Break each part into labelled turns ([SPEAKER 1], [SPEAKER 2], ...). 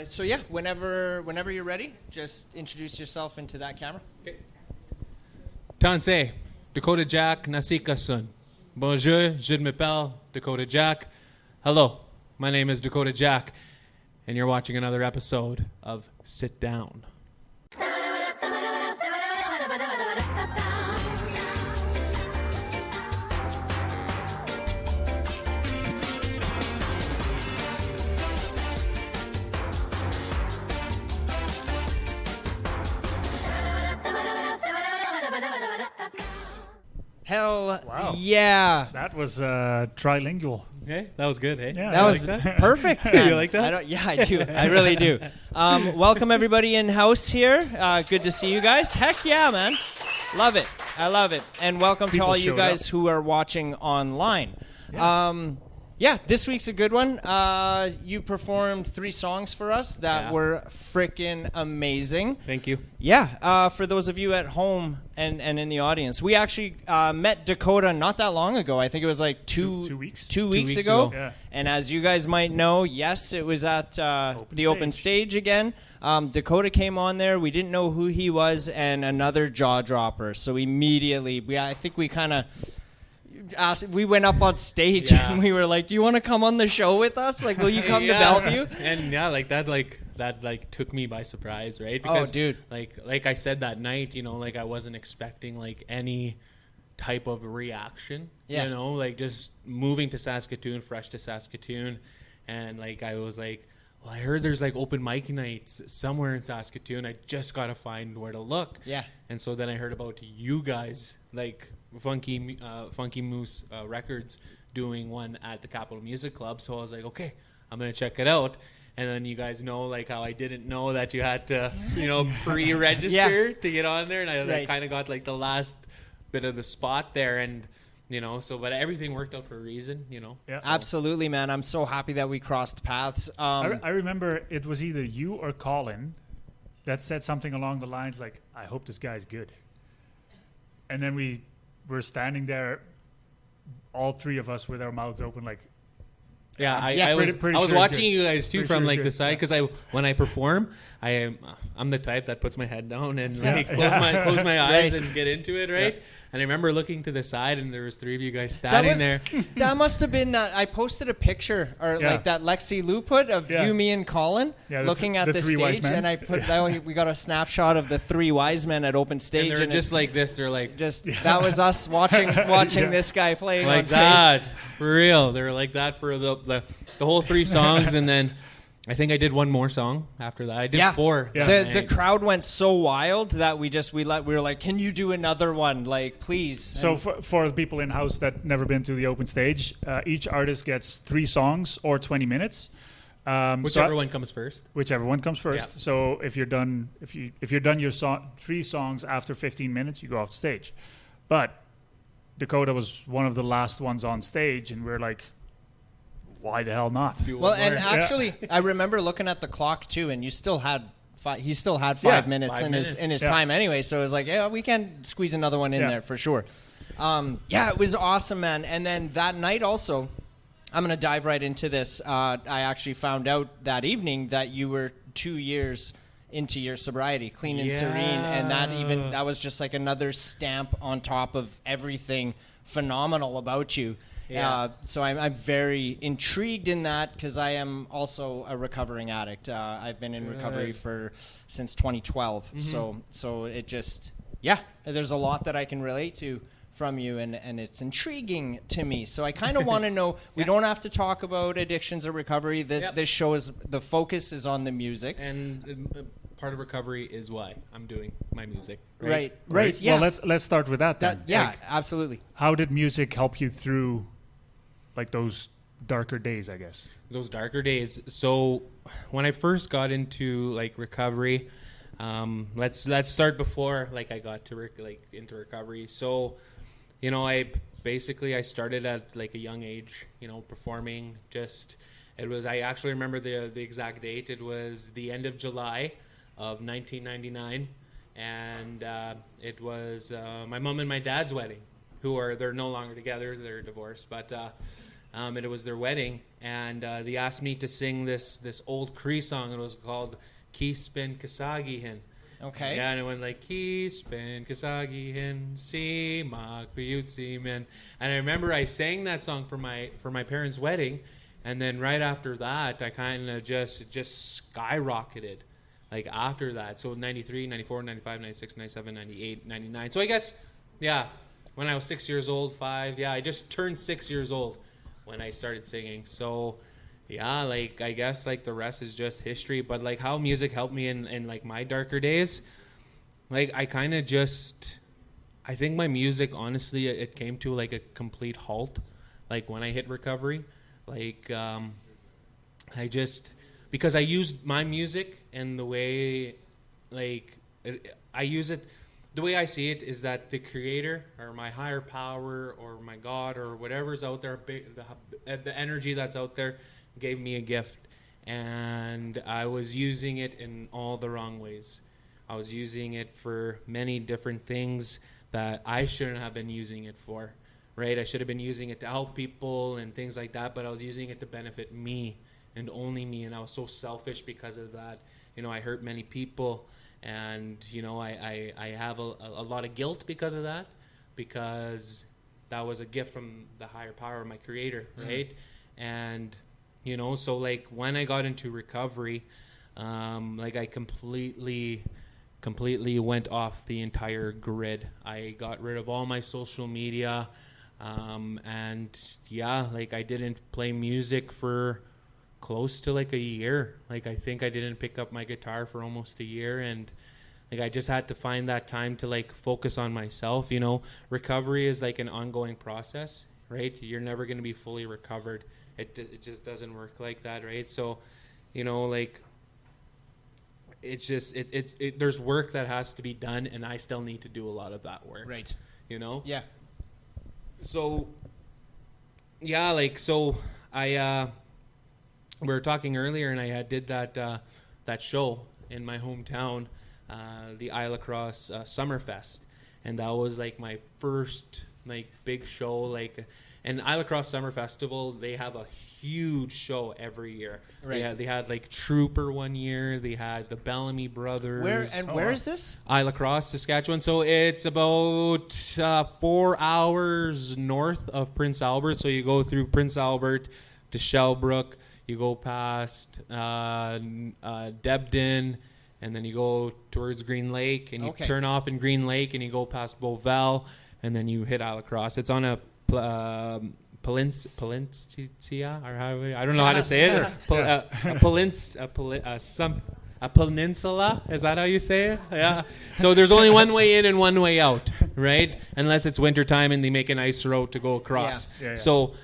[SPEAKER 1] So yeah, whenever you're ready, just introduce yourself into that camera.
[SPEAKER 2] Okay. Tansei, Dakota Jack, Nasika Sun. Bonjour, je m'appelle Dakota Jack. Hello, my name is Dakota Jack, and you're watching another episode of Sit Down.
[SPEAKER 1] Hell
[SPEAKER 3] Wow.
[SPEAKER 1] yeah.
[SPEAKER 3] That was trilingual.
[SPEAKER 2] Okay, that was good, hey?
[SPEAKER 3] Yeah,
[SPEAKER 1] That was
[SPEAKER 2] that?
[SPEAKER 1] perfect, man.
[SPEAKER 2] You like that?
[SPEAKER 1] I do. I really do. Welcome everybody in house here. Good to see you guys. Heck yeah, man. Love it. I love it. And welcome to
[SPEAKER 3] People
[SPEAKER 1] all you
[SPEAKER 3] showed
[SPEAKER 1] guys
[SPEAKER 3] up.
[SPEAKER 1] who are watching online. Yeah, this week's a good one. You performed 3 songs for us that were freaking amazing.
[SPEAKER 2] Thank you.
[SPEAKER 1] Yeah, for those of you at home and in the audience, we actually met Dakota not that long ago. I think it was like two weeks
[SPEAKER 2] weeks
[SPEAKER 1] ago.
[SPEAKER 2] ago.
[SPEAKER 3] Yeah.
[SPEAKER 1] And as you guys might know, yes, it was at the open stage again. Dakota came on there. We didn't know who he was, and another jaw dropper. So immediately, I think we kind of asked. We went up on stage and we were like, "Do you want to come on the show with us? Like, will you come to Bellevue?"
[SPEAKER 2] And that took me by surprise, right?
[SPEAKER 1] Oh, dude.
[SPEAKER 2] Like I said that night, like I wasn't expecting like any type of reaction.
[SPEAKER 1] Yeah.
[SPEAKER 2] Like just moving to Saskatoon, fresh to Saskatoon, and like I was like, well, I heard there's like open mic nights somewhere in Saskatoon. I just gotta find where to look.
[SPEAKER 1] Yeah.
[SPEAKER 2] And so then I heard about you guys, like Funky Moose Records, doing one at the Capitol Music Club. So I was like, okay, I'm gonna check it out. And then you guys know like how I didn't know that you had to, pre-register to get on there, and I kind of got like the last bit of the spot there, and but everything worked out for a reason,
[SPEAKER 3] Yeah.
[SPEAKER 2] So.
[SPEAKER 1] Absolutely, man. I'm so happy that we crossed paths.
[SPEAKER 3] I remember it was either you or Colin that said something along the lines like, "I hope this guy's good." And then we were standing there, all 3 of us with our mouths open, like,
[SPEAKER 2] Yeah,
[SPEAKER 3] Yeah,
[SPEAKER 2] I was
[SPEAKER 3] pretty
[SPEAKER 2] I was
[SPEAKER 3] sure it's
[SPEAKER 2] watching
[SPEAKER 3] good.
[SPEAKER 2] you guys too
[SPEAKER 3] Pretty
[SPEAKER 2] from
[SPEAKER 3] sure
[SPEAKER 2] like
[SPEAKER 3] it's
[SPEAKER 2] the
[SPEAKER 3] good.
[SPEAKER 2] side, because when I perform, I'm the type that puts my head down and like
[SPEAKER 3] Yeah.
[SPEAKER 2] close my eyes
[SPEAKER 1] Right.
[SPEAKER 2] and get into it, right?
[SPEAKER 3] Yeah.
[SPEAKER 2] And I remember looking to the side, and there was 3 of you guys standing there.
[SPEAKER 1] That must have been that. I posted a picture, or
[SPEAKER 3] Yeah.
[SPEAKER 1] like that Lexi Lou put of
[SPEAKER 3] Yeah.
[SPEAKER 1] you, me, and Colin
[SPEAKER 3] Yeah,
[SPEAKER 1] looking at
[SPEAKER 3] the
[SPEAKER 1] the
[SPEAKER 3] 3 wise
[SPEAKER 1] stage,
[SPEAKER 3] men.
[SPEAKER 1] and I put we got a snapshot of the 3 wise men at open stage,
[SPEAKER 2] And they're
[SPEAKER 1] and
[SPEAKER 2] just
[SPEAKER 1] it's
[SPEAKER 2] like this. They're like
[SPEAKER 1] that was us watching
[SPEAKER 3] Yeah.
[SPEAKER 1] this guy playing
[SPEAKER 2] like
[SPEAKER 1] on stage.
[SPEAKER 2] that for real. They were like that for the whole 3 songs, and then I think I did one more song after that. I did 4.
[SPEAKER 3] Yeah.
[SPEAKER 2] that
[SPEAKER 1] The
[SPEAKER 2] night.
[SPEAKER 1] crowd went so wild that we were like, "Can you do another one? Like, please."
[SPEAKER 3] So
[SPEAKER 1] And-
[SPEAKER 3] for the people in house that never been to the open stage, each artist gets 3 songs or 20 minutes.
[SPEAKER 2] Whichever one comes first.
[SPEAKER 3] Whichever one comes first.
[SPEAKER 2] Yeah.
[SPEAKER 3] So if you're done, if you're done your 3 songs after 15 minutes, you go off stage. But Dakota was one of the last ones on stage, and we're like, why the hell not?
[SPEAKER 2] Do
[SPEAKER 1] well,
[SPEAKER 2] one
[SPEAKER 1] and
[SPEAKER 2] more.
[SPEAKER 1] actually, I remember looking at the clock too, and you still had. He still had 5
[SPEAKER 3] Yeah,
[SPEAKER 1] minutes
[SPEAKER 2] 5
[SPEAKER 1] in
[SPEAKER 2] minutes.
[SPEAKER 1] his
[SPEAKER 3] Yeah.
[SPEAKER 1] time anyway, so it was like, yeah, we can squeeze another one in
[SPEAKER 3] Yeah.
[SPEAKER 1] there for sure. It was awesome, man. And then that night also, I'm gonna dive right into this. I actually found out that evening that you were 2 years into your sobriety, clean and serene, and that was just like another stamp on top of everything phenomenal about you.
[SPEAKER 2] Yeah.
[SPEAKER 1] So I'm very intrigued in that, because I am also a recovering addict. I've been in recovery since 2012. So it just, there's a lot that I can relate to from you, and it's intriguing to me. So I kind of want to know, we don't have to talk about addictions or recovery. This show the focus is on the music.
[SPEAKER 2] And part of recovery is why I'm doing my music.
[SPEAKER 1] Right.
[SPEAKER 3] Well, let's start with that then.
[SPEAKER 1] Absolutely.
[SPEAKER 3] How did music help you through like those darker days, I guess?
[SPEAKER 2] Those darker days. So when I first got into like recovery, let's start before like I got to into recovery. So I started at like a young age, performing. I actually remember the exact date. It was the end of July of 1999, and it was my mom and my dad's wedding. They're no longer together, they're divorced, but and it was their wedding, and they asked me to sing this old Cree song. It was called Kispin Kasagihin.
[SPEAKER 1] Okay.
[SPEAKER 2] Yeah, and it went like Kispin Kasagihin Si Mak Piyutsimin. And I remember I sang that song for my parents' wedding, and then right after that, I kind of just skyrocketed. Like after that, so 93, 94, 95, 96, 97, 98, 99. So I guess, yeah, when I was 6 years old, I just turned 6 years old when I started singing. So, yeah, like I guess like the rest is just history. But like how music helped me in like my darker days, like I kind of I think my music, honestly, it came to like a complete halt. Like when I hit recovery, like because I used my music and the way, like, I use it, the way I see it is that the creator or my higher power or my God or whatever's out there, the energy that's out there gave me a gift. And I was using it in all the wrong ways. I was using it for many different things that I shouldn't have been using it for, right? I should have been using it to help people and things like that, but I was using it to benefit me. And only me, and I was so selfish because of that. You know, I hurt many people, and you know, I have a lot of guilt because of that, because that was a gift from the higher power of my creator, right? And you know, so like when I got into recovery, like I completely went off the entire grid. I got rid of all my social media, and yeah, like I didn't play music for close to like a year. Like I think I didn't pick up my guitar for almost a year, and like I just had to find that time to like focus on myself. You know, recovery is like an ongoing process, right? You're never going to be fully recovered. It just doesn't work like that, right? So, you know, like it's just there's work that has to be done, and I still need to do a lot of that work,
[SPEAKER 1] right?
[SPEAKER 2] You know?
[SPEAKER 1] Yeah.
[SPEAKER 2] So yeah, like so we were talking earlier, and I did that show in my hometown, the Isle Cross Summerfest, and that was like my first like big show. Like, and Isle Cross Summer Festival, they have a huge show every year.
[SPEAKER 1] Right.
[SPEAKER 2] They had like Trooper one year. They had the Bellamy Brothers.
[SPEAKER 1] Where is this?
[SPEAKER 2] Isle Cross, Saskatchewan. So it's about 4 hours north of Prince Albert. So you go through Prince Albert to Shellbrook. You go past Debden, and then you go towards Green Lake, and you turn off in Green Lake, and you go past Beauval, and then you hit Isle Cross. It's on a peninsula, or how I don't know how to say it. A peninsula, is that how you say it? Yeah. So there's only one way in and one way out, right? Unless it's wintertime and they make an ice road to go across.
[SPEAKER 3] Yeah.
[SPEAKER 2] So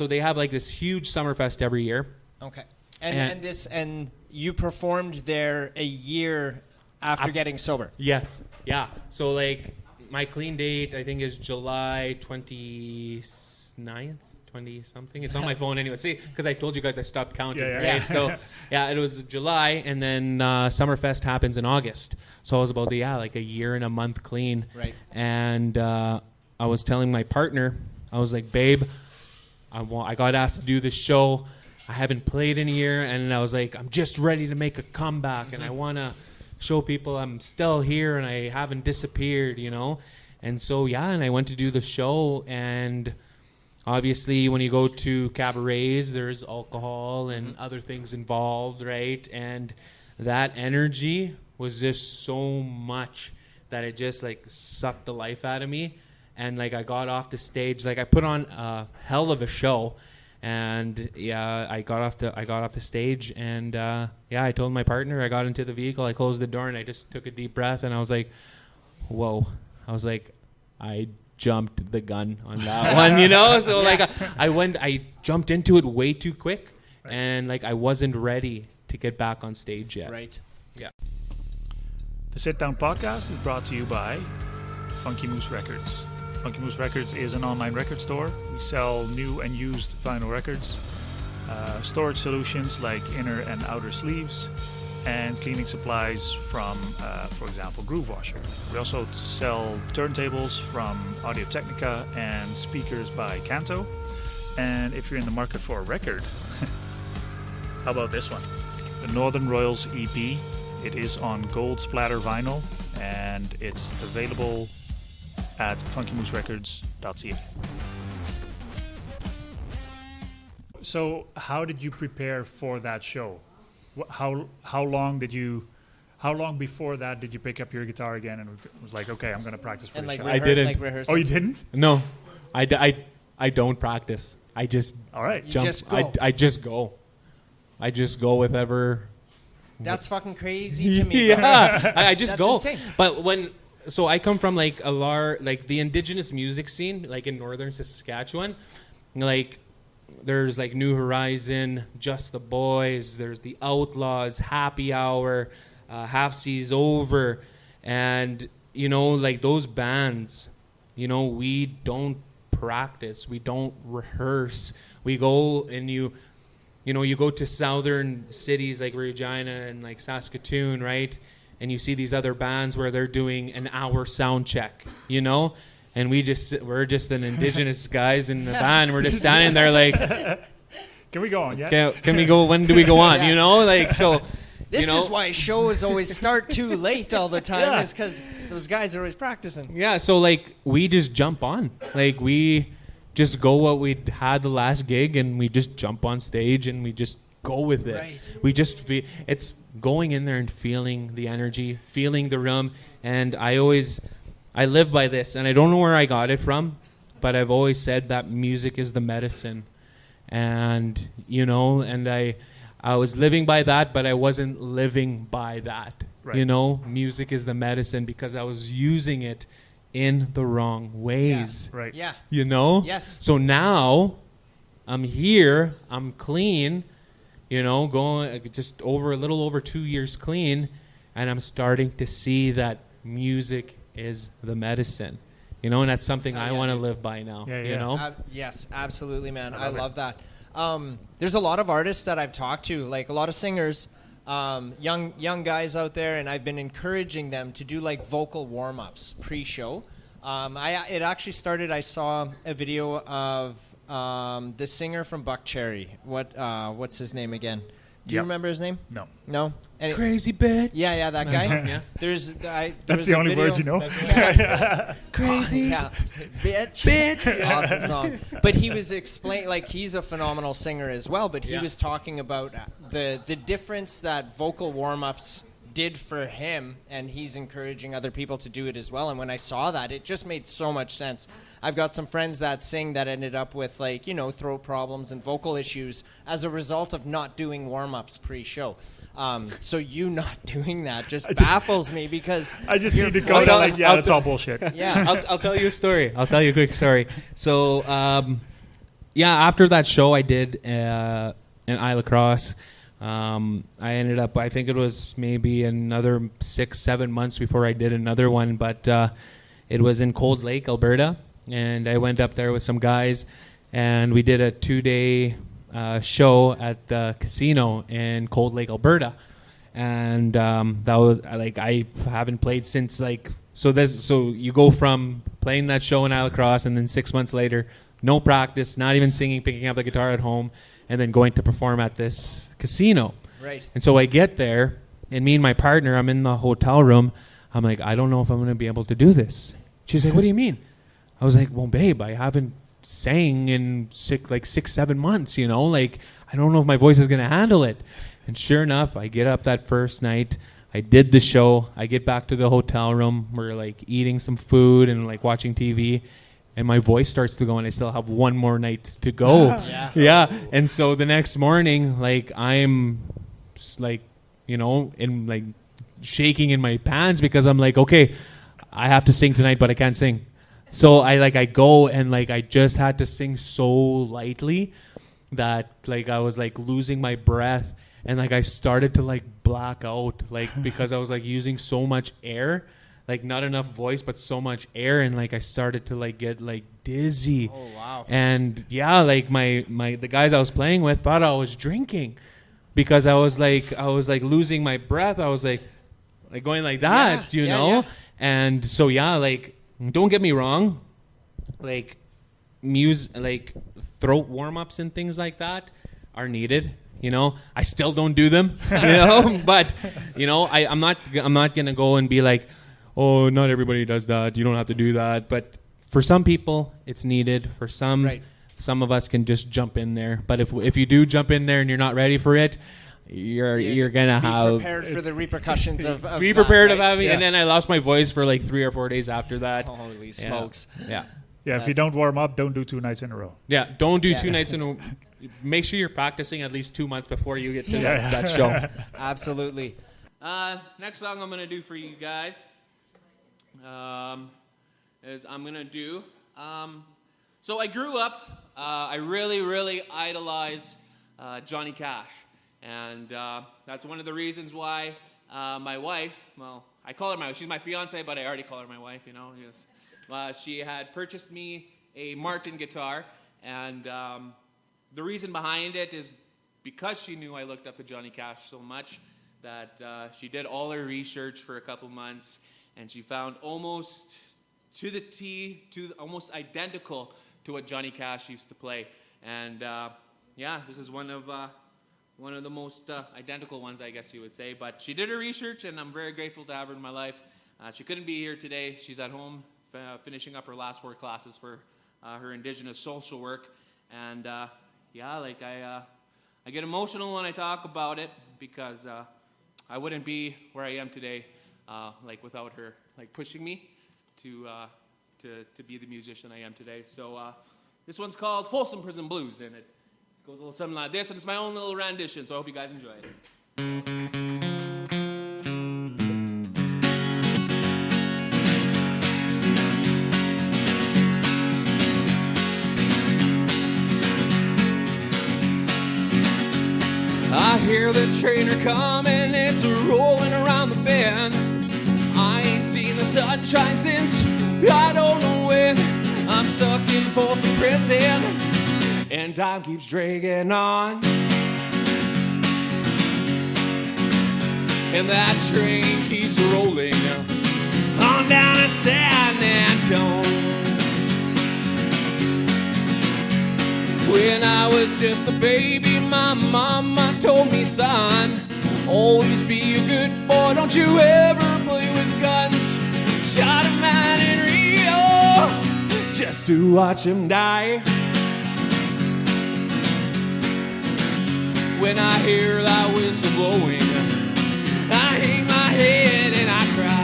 [SPEAKER 2] they have like this huge Summerfest every year.
[SPEAKER 1] Okay. And you performed there a year after getting sober.
[SPEAKER 2] Yes. Yeah. So like my clean date, I think, is July 29th. 20-something. It's on my phone anyway. See, because I told you guys I stopped counting, right?
[SPEAKER 3] Yeah.
[SPEAKER 2] So, yeah, it was July, and then Summerfest happens in August. So I was about, like a year and a month clean.
[SPEAKER 1] Right.
[SPEAKER 2] And I was telling my partner, I was like, babe, I got asked to do this show. I haven't played in a year, and I was like, I'm just ready to make a comeback, and I want to show people I'm still here and I haven't disappeared, you know? And so, and I went to do the show, and obviously, when you go to cabarets, there's alcohol and other things involved, right? And that energy was just so much that it just like sucked the life out of me. And like I got off the stage, like I put on a hell of a show, and I got off the stage, and I told my partner, I got into the vehicle, I closed the door, and I just took a deep breath, and I was like, whoa. I was like, I jumped the gun on that one, you know? So like I jumped into it way too quick, and like I wasn't ready to get back on stage yet.
[SPEAKER 1] Right.
[SPEAKER 2] Yeah.
[SPEAKER 3] The Sit Down Podcast is brought to you by Funky Moose Records. Funky Moose Records is an online record store. We sell new and used vinyl records, storage solutions like inner and outer sleeves, and cleaning supplies from, for example, Groove Washer. We also sell turntables from Audio Technica and speakers by Kanto. And if you're in the market for a record, how about this one? The Northern Royals EP. It is on gold splatter vinyl, and it's available at funkymooserecords.ca. So, how did you prepare for that show? How long before that did you pick up your guitar again and was like, okay, I'm going to practice for
[SPEAKER 1] And
[SPEAKER 3] the
[SPEAKER 1] like
[SPEAKER 3] show?
[SPEAKER 2] I didn't.
[SPEAKER 1] Like rehearsing.
[SPEAKER 3] Oh, you didn't?
[SPEAKER 2] No, I don't practice. I just
[SPEAKER 3] All right.
[SPEAKER 1] You
[SPEAKER 2] jump.
[SPEAKER 1] just go.
[SPEAKER 2] I just go. I just go with ever.
[SPEAKER 1] That's fucking crazy to me.
[SPEAKER 2] Yeah, I just
[SPEAKER 1] That's
[SPEAKER 2] go.
[SPEAKER 1] insane.
[SPEAKER 2] But so I come from like like the indigenous music scene, like in northern Saskatchewan, like there's like New Horizon, Just the Boys, there's the Outlaws, Happy Hour, Half Seas Over, and like those bands, we don't practice, we don't rehearse, we go and you go to southern cities like Regina and like Saskatoon, right? And you see these other bands where they're doing an hour sound check, and we're just an indigenous guys in the band. We're just standing there like,
[SPEAKER 3] Can we go on? Yeah.
[SPEAKER 2] can we go? When do we go on?
[SPEAKER 1] Yeah.
[SPEAKER 2] Like so.
[SPEAKER 1] This is why shows always start too late all the time.
[SPEAKER 3] Yeah.
[SPEAKER 1] Is because those guys are always practicing.
[SPEAKER 2] Yeah, so like we just jump on, like we just go what we had the last gig, and we just jump on stage and we just go with it.
[SPEAKER 1] Right.
[SPEAKER 2] We just feel it's going in there and feeling the energy, feeling the room, and I live by this, and I don't know where I got it from, but I've always said that music is the medicine, and and I was living by that, but I wasn't living by that.
[SPEAKER 3] Right.
[SPEAKER 2] Music is the medicine because I was using it in the wrong ways.
[SPEAKER 3] Right.
[SPEAKER 1] Yeah.
[SPEAKER 2] Yes. So now I'm here, I'm clean, going just a little over 2 years clean, and I'm starting to see that music is the medicine. And that's something I want to live by now.
[SPEAKER 3] Yeah.
[SPEAKER 1] Yes, absolutely, man. I love that. There's a lot of artists that I've talked to, like a lot of singers, young guys out there, and I've been encouraging them to do like vocal warm-ups pre-show. It actually started. I saw a video of the singer from Buck Cherry. What's his name again? Do you remember his name? No.
[SPEAKER 2] Crazy bitch.
[SPEAKER 1] Yeah, that guy.
[SPEAKER 2] Yeah.
[SPEAKER 1] That's
[SPEAKER 3] That's the only word you know.
[SPEAKER 2] Crazy.
[SPEAKER 1] Yeah. Bitch. Awesome song. But he was explaining, like, he's a phenomenal singer as well, but he was talking about the difference that vocal warm-ups did for him, and he's encouraging other people to do it as well. And when I saw that, it just made so much sense. I've got some friends that sing that ended up with, like, throat problems and vocal issues as a result of not doing warm-ups pre-show. So you not doing that just baffles me, because
[SPEAKER 3] I just
[SPEAKER 1] your
[SPEAKER 3] see the guy
[SPEAKER 1] voice-
[SPEAKER 3] like, yeah, that's all bullshit.
[SPEAKER 1] Yeah.
[SPEAKER 2] I'll tell you a story. I'll tell you a quick story. So, after that show I did in Isle of Cross, I ended up, I think it was maybe another 6-7 months before I did another one, but it was in Cold Lake, Alberta, and I went up there with some guys, and we did a 2-day show at the casino in Cold Lake, Alberta, and that was like, I haven't played since, like, so you go from playing that show in Isle of Cross, and then 6 months later, no practice, not even singing, picking up the guitar at home, and then going to perform at this casino.
[SPEAKER 1] Right.
[SPEAKER 2] And so I get there, and me and my partner, I'm in the hotel room. I'm like, I don't know if I'm going to be able to do this. She's like, what do you mean? I was like, well, babe, I haven't sang in 6-7 months, like, I don't know if my voice is going to handle it. And sure enough, I get up that first night. I did the show. I get back to the hotel room. We're like eating some food and like watching TV. And my voice starts to go, and I still have one more night to go. Yeah. And so the next morning, like, I'm like, in like shaking in my pants, because I'm like, okay, I have to sing tonight, but I can't sing. So I go, and like I just had to sing so lightly that like I was like losing my breath, and like I started to like black out, like, because I was like using so much air. Like, not enough voice, but so much air, and like I started to like get like dizzy.
[SPEAKER 1] Oh wow.
[SPEAKER 2] And yeah, like the guys I was playing with thought I was drinking, because I was like losing my breath. I was like going like that, you know?
[SPEAKER 1] Yeah.
[SPEAKER 2] And so like, don't get me wrong, like, like throat warm-ups and things like that are needed. You know, I still don't do them, you know, but, you know, I'm not going to go and be like, oh, not everybody does that. You don't have to do that. But for some people, it's needed. For some, some of us can just jump in there. But if you do jump in there and you're not ready for it, you're gonna have
[SPEAKER 1] prepared for the repercussions of
[SPEAKER 2] be prepared
[SPEAKER 1] that,
[SPEAKER 2] of having. And then I lost my voice for like 3 or 4 days after that.
[SPEAKER 1] Holy smokes!
[SPEAKER 2] Yeah.
[SPEAKER 3] If you don't warm up, don't do 2 nights in a row.
[SPEAKER 2] Yeah, don't do 2 nights in a row. Make sure you're practicing at least 2 months before you get to that show.
[SPEAKER 1] Absolutely.
[SPEAKER 2] Next song I'm gonna do for you guys is I'm gonna do. So I grew up. I really idolize Johnny Cash. And that's one of the reasons why my wife, well, I call her my wife. She's my fiance, but I already call her my wife, you know. She had purchased me a Martin guitar. And the reason behind it is because she knew I looked up to Johnny Cash so much that she did all her research for a couple months. And she found almost to the T, almost identical to what Johnny Cash used to play. And this is one of the most identical ones, I guess you would say. But she did her research, and I'm very grateful to have her in my life. She couldn't be here today. She's at home finishing up her last 4 classes for her Indigenous social work. And I get emotional when I talk about it because I wouldn't be where I am today without her pushing me to be the musician I am today. So this one's called Folsom Prison Blues, and it goes a little something like this, and it's my own little rendition, so I hope you guys enjoy it. I hear the trainer coming, it's rolling around the bend. I ain't seen the sunshine since I don't know when. I'm stuck in Folsom Prison, and time keeps dragging on. And that train keeps rolling on down to San Antonio. When I was just a baby, my mama told me, son, always be a good boy, don't you ever play with guns. Shot a man in Rio just to watch him die. When I hear that whistle blowing, I hang my head and I cry.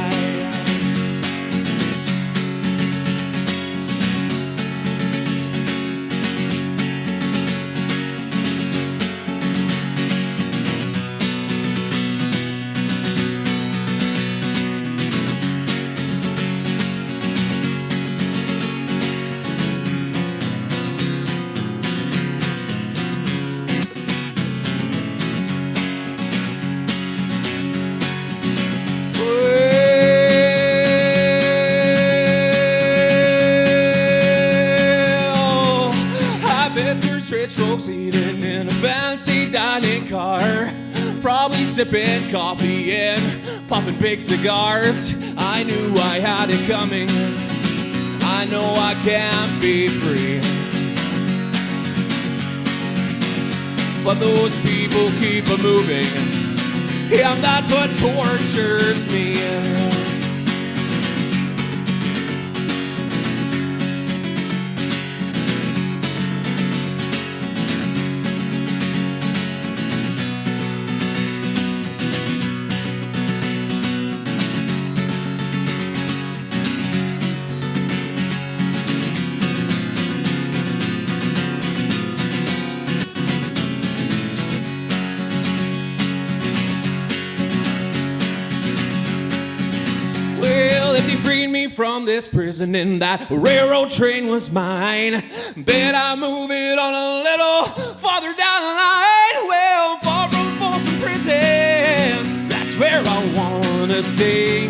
[SPEAKER 2] Rich folks eating in a fancy dining car, probably sipping coffee and puffing big cigars. I knew I had it coming. I know I can't be free, but those people keep a moving, and that's what tortures me. Freed me from this prison and that railroad train was mine. Bet I move it on a little farther down the line. Well, far from Folsom Prison, that's where I wanna stay.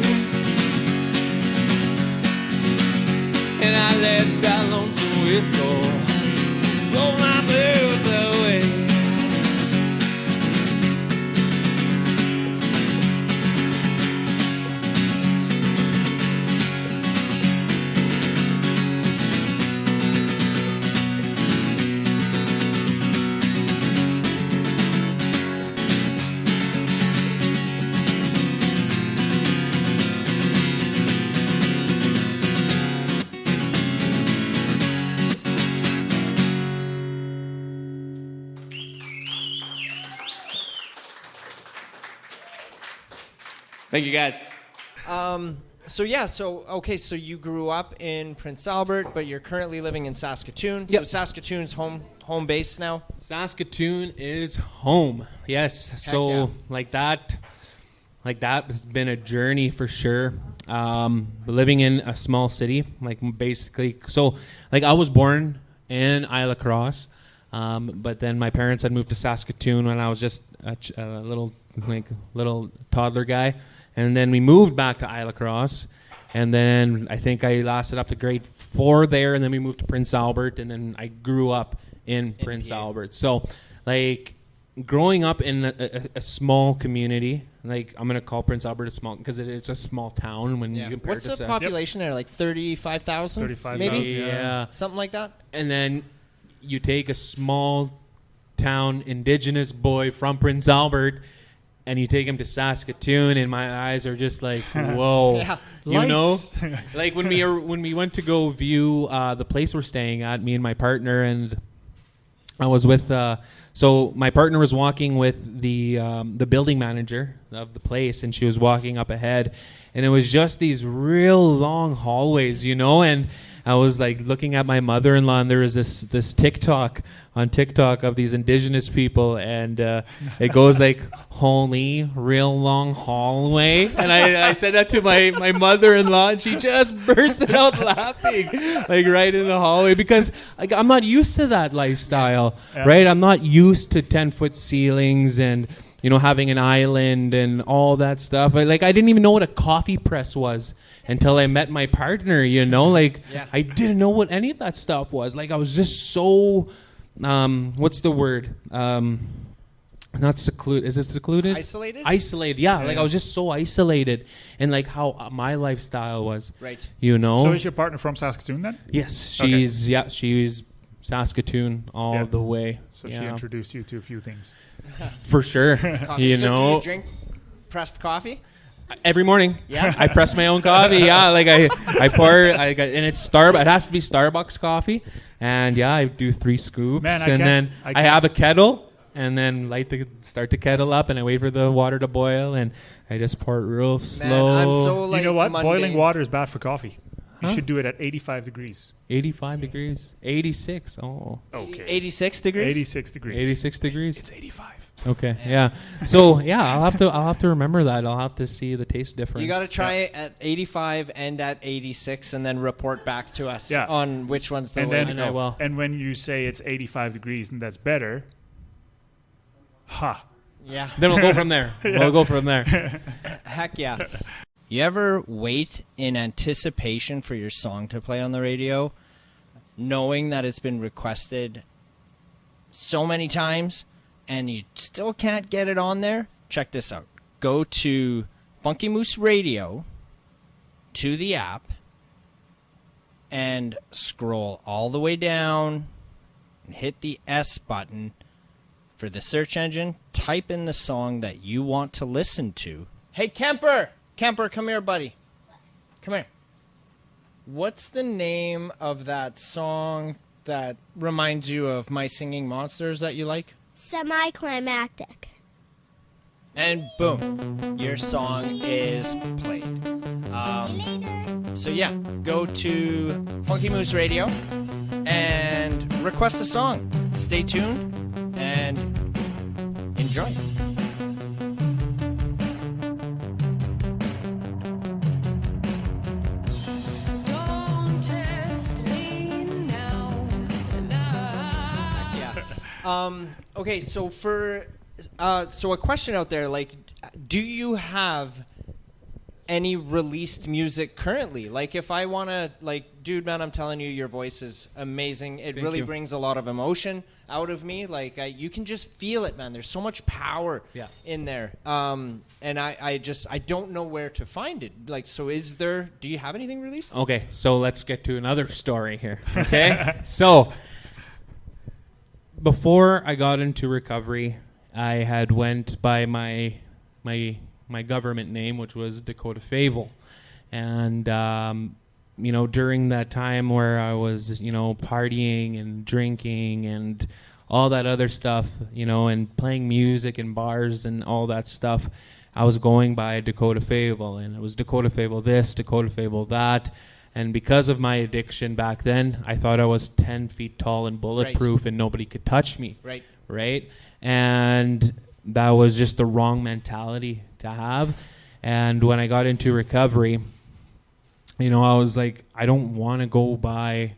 [SPEAKER 2] And I let that lonesome whistle blow my blues away.
[SPEAKER 4] Thank you, guys.
[SPEAKER 1] So you grew up in Prince Albert, but you're currently living in Saskatoon.
[SPEAKER 2] Yep.
[SPEAKER 1] So Saskatoon's home base now.
[SPEAKER 2] Saskatoon is home. Yes. So
[SPEAKER 1] yeah.
[SPEAKER 2] like that has been a journey for sure. Living in a small city, like basically. So like I was born in Isla Crosse, but then my parents had moved to Saskatoon when I was just a little toddler guy. And then we moved back to Isla Crosse, and then I think I lasted up to grade 4 there, and then we moved to Prince Albert, and then I grew up in Prince Albert. So, like, growing up in a small community, like I'm gonna call Prince Albert a small because it's a small town when you compare
[SPEAKER 1] What's
[SPEAKER 2] it to
[SPEAKER 1] the population there? Like 35,000?
[SPEAKER 3] 35,000,
[SPEAKER 1] maybe?
[SPEAKER 2] Yeah.
[SPEAKER 1] Something like that?
[SPEAKER 2] And then you take a small town indigenous boy from Prince Albert and you take him to Saskatoon, and my eyes are just like, whoa.
[SPEAKER 1] Yeah.
[SPEAKER 2] You know?
[SPEAKER 3] Lights.
[SPEAKER 2] Like when we went to go view the place we're staying at, me and my partner, and I was with so my partner was walking with the building manager of the place, and she was walking up ahead, and it was just these real long hallways, you know, and I was like looking at my mother-in-law, and there was this TikTok on TikTok of these indigenous people, and it goes like, holy, real long hallway. And I said that to my mother-in-law, and she just bursted out laughing, like right in the hallway, because like, I'm not used to that lifestyle, right? I'm not used to 10-foot ceilings and, you know, having an island and all that stuff. I didn't even know what a coffee press was until I met my partner, you know, like I didn't know what any of that stuff was. Like I was just so, what's the word? Not secluded. Is it secluded?
[SPEAKER 1] Isolated?
[SPEAKER 2] Isolated, yeah. Like I was just so isolated, and like how my lifestyle was.
[SPEAKER 1] Right.
[SPEAKER 2] You know?
[SPEAKER 3] So is your partner from Saskatoon then?
[SPEAKER 2] Yes,
[SPEAKER 3] Okay.
[SPEAKER 2] she's Saskatoon all the way.
[SPEAKER 3] So she introduced you to a few things.
[SPEAKER 2] For sure.
[SPEAKER 1] Coffee.
[SPEAKER 2] You
[SPEAKER 1] So
[SPEAKER 2] know?
[SPEAKER 1] do you drink pressed coffee?
[SPEAKER 2] Every morning,
[SPEAKER 1] Yeah?
[SPEAKER 2] I press my own coffee. Yeah, like I pour, and it's It has to be Starbucks coffee, and I do 3 scoops,
[SPEAKER 3] Man,
[SPEAKER 2] and then
[SPEAKER 3] I
[SPEAKER 2] I
[SPEAKER 3] can't-
[SPEAKER 2] have a kettle, and then start the kettle up, and I wait for the water to boil, and I just pour it real slow.
[SPEAKER 1] Man, I'm so like
[SPEAKER 3] you know what?
[SPEAKER 1] mundane.
[SPEAKER 3] Boiling water is bad for coffee. You
[SPEAKER 2] Huh?
[SPEAKER 3] should do it at 85 degrees.
[SPEAKER 2] 85 degrees, 86. Oh,
[SPEAKER 3] Okay.
[SPEAKER 1] 86 degrees?
[SPEAKER 3] 86 degrees.
[SPEAKER 2] 86 degrees.
[SPEAKER 3] It's 85.
[SPEAKER 2] Okay, yeah. So I'll have to remember that. I'll have to see the taste difference.
[SPEAKER 1] You got to try it at 85 and at 86 and then report back to us
[SPEAKER 3] Yeah.
[SPEAKER 1] on which one's the
[SPEAKER 3] And
[SPEAKER 1] way
[SPEAKER 3] then
[SPEAKER 1] to go.
[SPEAKER 3] and when you say it's 85 degrees and that's better,
[SPEAKER 1] Yeah.
[SPEAKER 2] Then we'll go from there. We'll go from there.
[SPEAKER 1] Heck yeah. You ever wait in anticipation for your song to play on the radio, knowing that it's been requested so many times, and you still can't get it on there? Check this out. Go to Funky Moose Radio, to the app, and scroll all the way down, and hit the S button for the search engine. Type in the song that you want to listen to. Hey, Kemper! Kemper, come here, buddy. Come here. What's the name of that song that reminds you of My Singing Monsters that you like?
[SPEAKER 5] Semi-climactic.
[SPEAKER 1] And boom, your song is played. So yeah, go to Funky Moose Radio and request a song. Stay tuned and enjoy. Okay, so so a question out there, like, do you have any released music currently? Like, if I want to, like, dude, man, I'm telling you, your voice is amazing. It
[SPEAKER 2] Thank
[SPEAKER 1] really
[SPEAKER 2] you.
[SPEAKER 1] brings a lot of emotion out of me. Like, you can just feel it, man. There's so much power in there. And I don't know where to find it. Like, so do you have anything released?
[SPEAKER 2] Okay, so let's get to another story here. Okay, so before I got into recovery, I had went by my government name, which was Dakota Fable, and during that time where I was partying and drinking and all that other stuff, and playing music in bars and all that stuff, I was going by Dakota Fable, and it was Dakota Fable this, Dakota Fable that. And because of my addiction back then, I thought I was 10 feet tall and bulletproof and nobody could touch me. Right? And that was just the wrong mentality to have. And when I got into recovery, I was like, I don't want to go by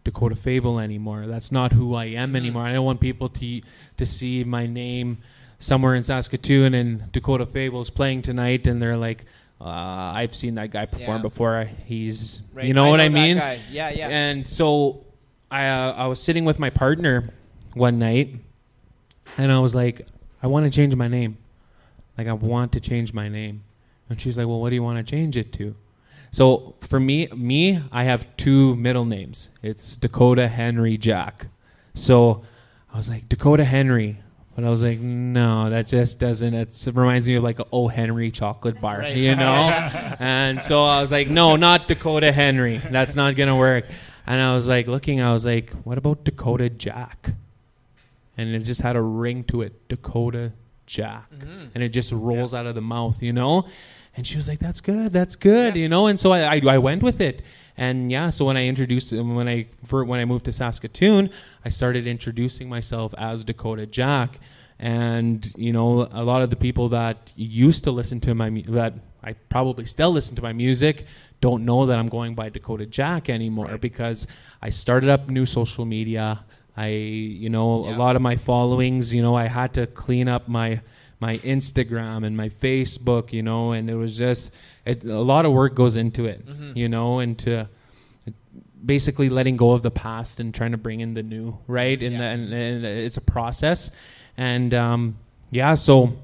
[SPEAKER 2] Dakota Fable anymore. That's not who I am anymore. I don't want people to see my name somewhere in Saskatoon and Dakota Fable's playing tonight, and they're like, I've seen that guy perform before. He's, you know what I mean?
[SPEAKER 1] Yeah.
[SPEAKER 2] And so I was sitting with my partner one night, and I was like, I want to change my name. Like, I want to change my name. And she's like, well, what do you want to change it to? So for me, I have two middle names. It's Dakota Henry Jack. So I was like, Dakota Henry. But I was like, no, that just doesn't. It reminds me of like a O. Henry chocolate bar, And so I was like, no, not Dakota Henry. That's not going to work. And I was like what about Dakota Jack? And it just had a ring to it, Dakota Jack. And it just rolls out of the mouth, And she was like, that's good, And so I went with it. And so when I moved to Saskatoon, I started introducing myself as Dakota Jack. And, a lot of the people that used to listen to that I probably still listen to my music don't know that I'm going by Dakota Jack anymore, because I started up new social media. A lot of my followings, I had to clean up my Instagram and my Facebook, and it was just a lot of work goes into it, into basically letting go of the past and trying to bring in the new, right? And it's a process. And so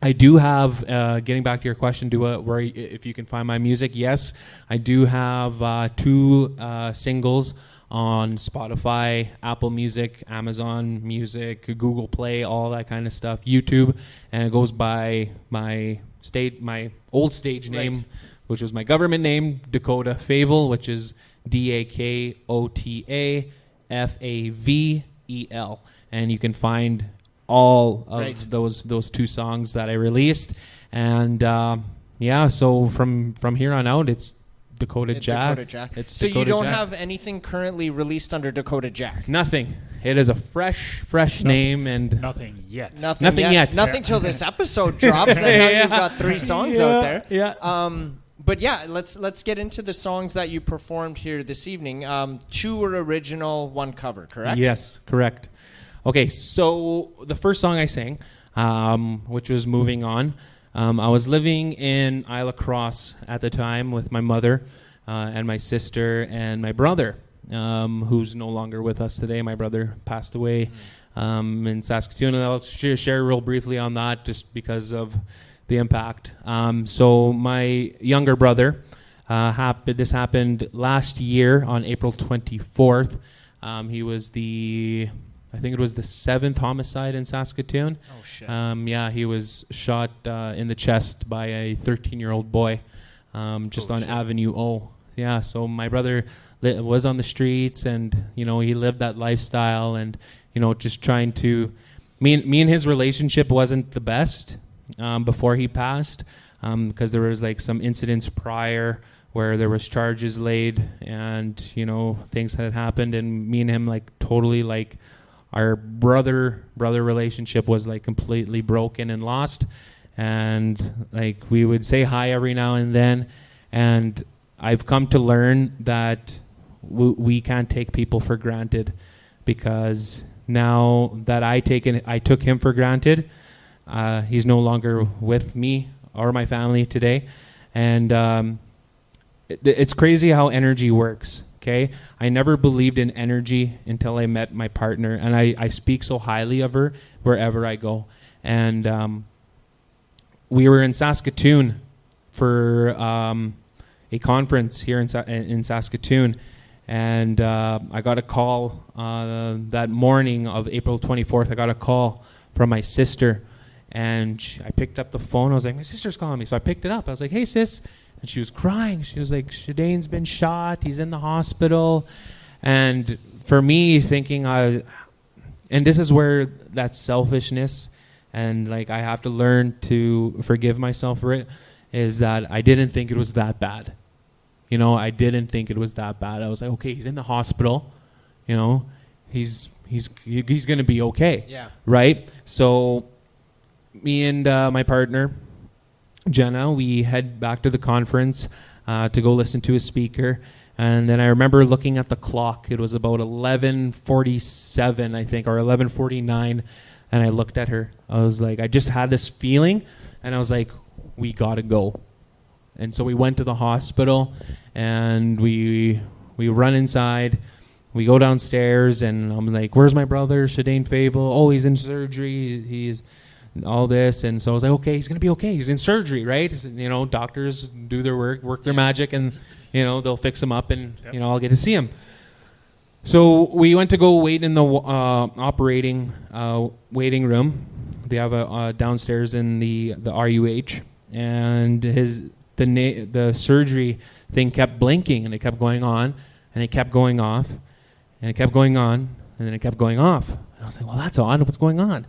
[SPEAKER 2] I do have, getting back to your question, where if you can find my music, yes, I do have 2 singles on Spotify, Apple Music, Amazon Music, Google Play, all that kind of stuff, YouTube, and it goes by my old stage name, which was my government name, Dakota Fable, which is DAKOTAFAVEL, and you can find all of those 2 songs that I released, and so from here on out, it's Dakota Jack.
[SPEAKER 1] So Dakota you don't have anything currently released under Dakota Jack?
[SPEAKER 2] Nothing. It is a fresh name, and
[SPEAKER 3] nothing yet.
[SPEAKER 1] Nothing yet. Nothing till this episode drops. And now you've got 3 songs out there.
[SPEAKER 2] Yeah.
[SPEAKER 1] But let's get into the songs that you performed here this evening. 2 were original, 1 cover, correct?
[SPEAKER 2] Yes, correct. Okay, so the first song I sang, which was "Moving On." I was living in Isla Cross at the time with my mother and my sister and my brother, who's no longer with us today. My brother passed away in Saskatoon, and I'll share real briefly on that just because of the impact. So my younger brother, this happened last year on April 24th. He was I think it was the 7th homicide in Saskatoon.
[SPEAKER 1] Oh, shit.
[SPEAKER 2] He was shot in the chest by a 13-year-old boy just on Avenue O. Yeah, so my brother was on the streets, and, he lived that lifestyle, and, just trying to... Me and his relationship wasn't the best before he passed, because there was, some incidents prior where there was charges laid, and, things had happened, and me and him, totally, our brother relationship was completely broken and lost, and we would say hi every now and then, and I've come to learn that we can't take people for granted, because now that I took him for granted, he's no longer with me or my family today, and it's crazy how energy works. Okay, I never believed in energy until I met my partner, and I speak so highly of her wherever I go. And we were in Saskatoon for a conference here in Saskatoon, and I got a call that morning of April 24th. I got a call from my sister, and I picked up the phone. I was like, my sister's calling me, so I picked it up. I was like, hey, sis. And she was crying. She was like, Shadane's been shot. He's in the hospital. And for me, thinking, and this is where that selfishness and like I have to learn to forgive myself for it, is that I didn't think it was that bad. You know, I didn't think it was that bad. I was like, okay, he's in the hospital. You know, he's going to be okay.
[SPEAKER 1] Yeah.
[SPEAKER 2] Right? So me and my partner, Jenna, we head back to the conference to go listen to a speaker. And then I remember looking at the clock. It was about 11:47, I think, or 11:49. And I looked at her. I was like, I just had this feeling. And I was like, we got to go. And so we went to the hospital. And we run inside. We go downstairs. And I'm like, where's my brother, Shadane Fable? Oh, he's in surgery. He's all this. And so I was like, okay, he's going to be okay. He's in surgery, right? You know, doctors do their work their magic, and, you know, they'll fix him up, and, you know, I'll get to see him. So we went to go wait in the operating waiting room. They have a downstairs in the RUH, and the surgery thing kept blinking, and it kept going on, and it kept going off, and it kept going on, and then it kept going off. And I was like, well, that's odd. What's going on?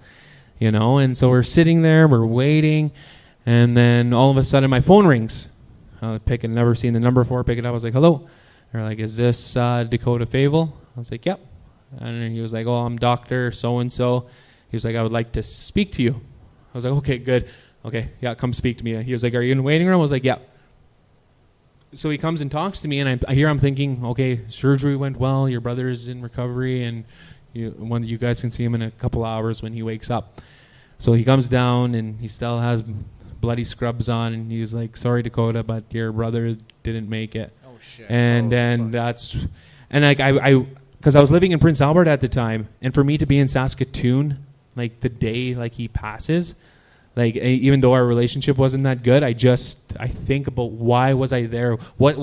[SPEAKER 2] You know, and so we're sitting there, we're waiting, and then all of a sudden my phone rings. I pick it, never seen the number before, pick it up. I was like, hello. They're like, is this Dakota Fable? I was like, yep. And he was like, oh, I'm Dr. So-and-so. He was like, I would like to speak to you. I was like, okay, good. Okay, yeah, come speak to me. He was like, are you in the waiting room? I was like, yeah. So he comes and talks to me, and I'm thinking, okay, surgery went well, your brother's in recovery, and you guys can see him in a couple hours when he wakes up. So he comes down, and he still has bloody scrubs on, and he was like, sorry, Dakota, but your brother didn't make it.
[SPEAKER 1] Oh, shit.
[SPEAKER 2] And then like because I was living in Prince Albert at the time, and for me to be in Saskatoon, like the day like he passes, like even though our relationship wasn't that good, I think about, why was I there? What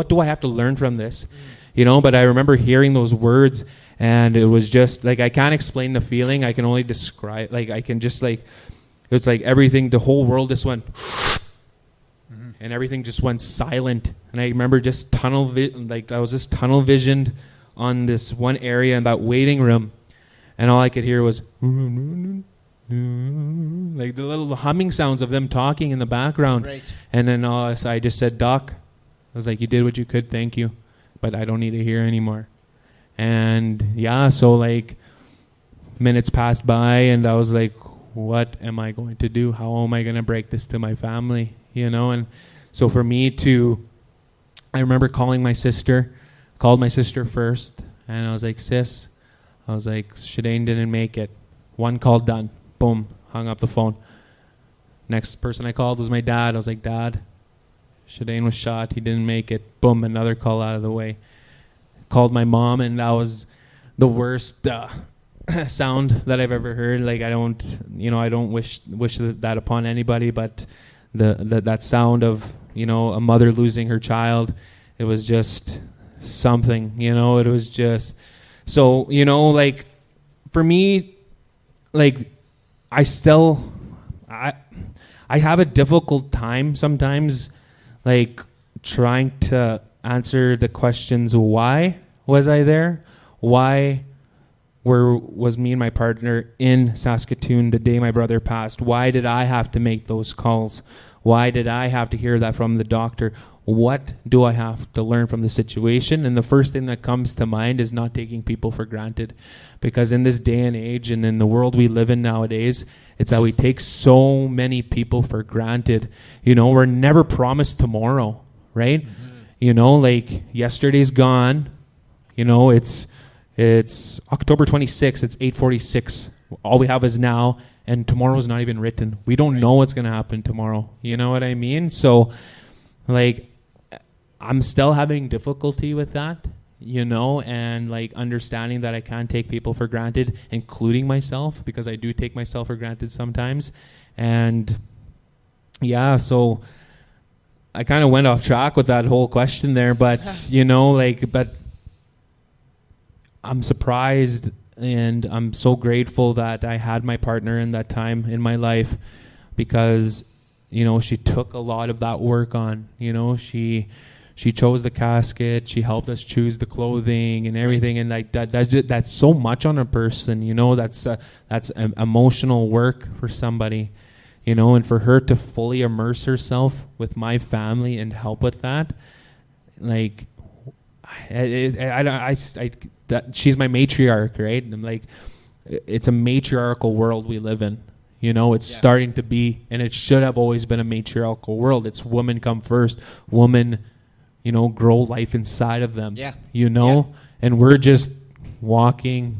[SPEAKER 2] do I have to learn from this? You know, but I remember hearing those words, and it was just like, I can't explain the feeling. I can only describe, like I can just like, it's like everything, the whole world just went, and everything just went silent. And I remember just I was just tunnel visioned on this one area in that waiting room, and all I could hear was like the little humming sounds of them talking in the background.
[SPEAKER 1] Right.
[SPEAKER 2] And then so I just said, Doc, I was like, you did what you could, thank you, but I don't need to hear anymore. And yeah, so like minutes passed by, and I was like, what am I going to do? How am I going to break this to my family? You know, and so for me I remember called my sister first, and I was like, sis, I was like, Shadane didn't make it. One call done. Boom, hung up the phone. Next person I called was my dad. I was like, Dad, Shadane was shot. He didn't make it. Boom, another call out of the way. Called my mom, and that was the worst sound that I've ever heard. Like, I don't wish that upon anybody, but that sound of, you know, a mother losing her child, it was just something, you know. It was just, so, you know, like for me, like I have a difficult time sometimes, like trying to answer the questions, why was I there? Why was me and my partner in Saskatoon the day my brother passed? Why did I have to make those calls? Why did I have to hear that from the doctor? What do I have to learn from the situation? And the first thing that comes to mind is not taking people for granted. Because in this day and age, and in the world we live in nowadays, it's how we take so many people for granted. You know, we're never promised tomorrow, right? Mm-hmm. You know, like yesterday's gone. You know, it's October 26th. It's 8:46. All we have is now, and tomorrow's not even written. We don't know what's going to happen tomorrow. You know what I mean? So, like, I'm still having difficulty with that, you know, and like understanding that I can't take people for granted, including myself, because I do take myself for granted sometimes. And yeah, so I kind of went off track with that whole question there, but you know, like, but I'm surprised, and I'm so grateful that I had my partner in that time in my life, because, you know, she took a lot of that work on. You know, she she chose the casket. She helped us choose the clothing and everything. And like that's so much on a person, you know. That's emotional work for somebody, you know. And for her to fully immerse herself with my family and help with that, like, she's my matriarch, right? And I'm like, it's a matriarchal world we live in. You know, it's starting to be, and it should have always been a matriarchal world. It's women come first. Women, you know, grow life inside of them. Yeah. You know, and we're just walking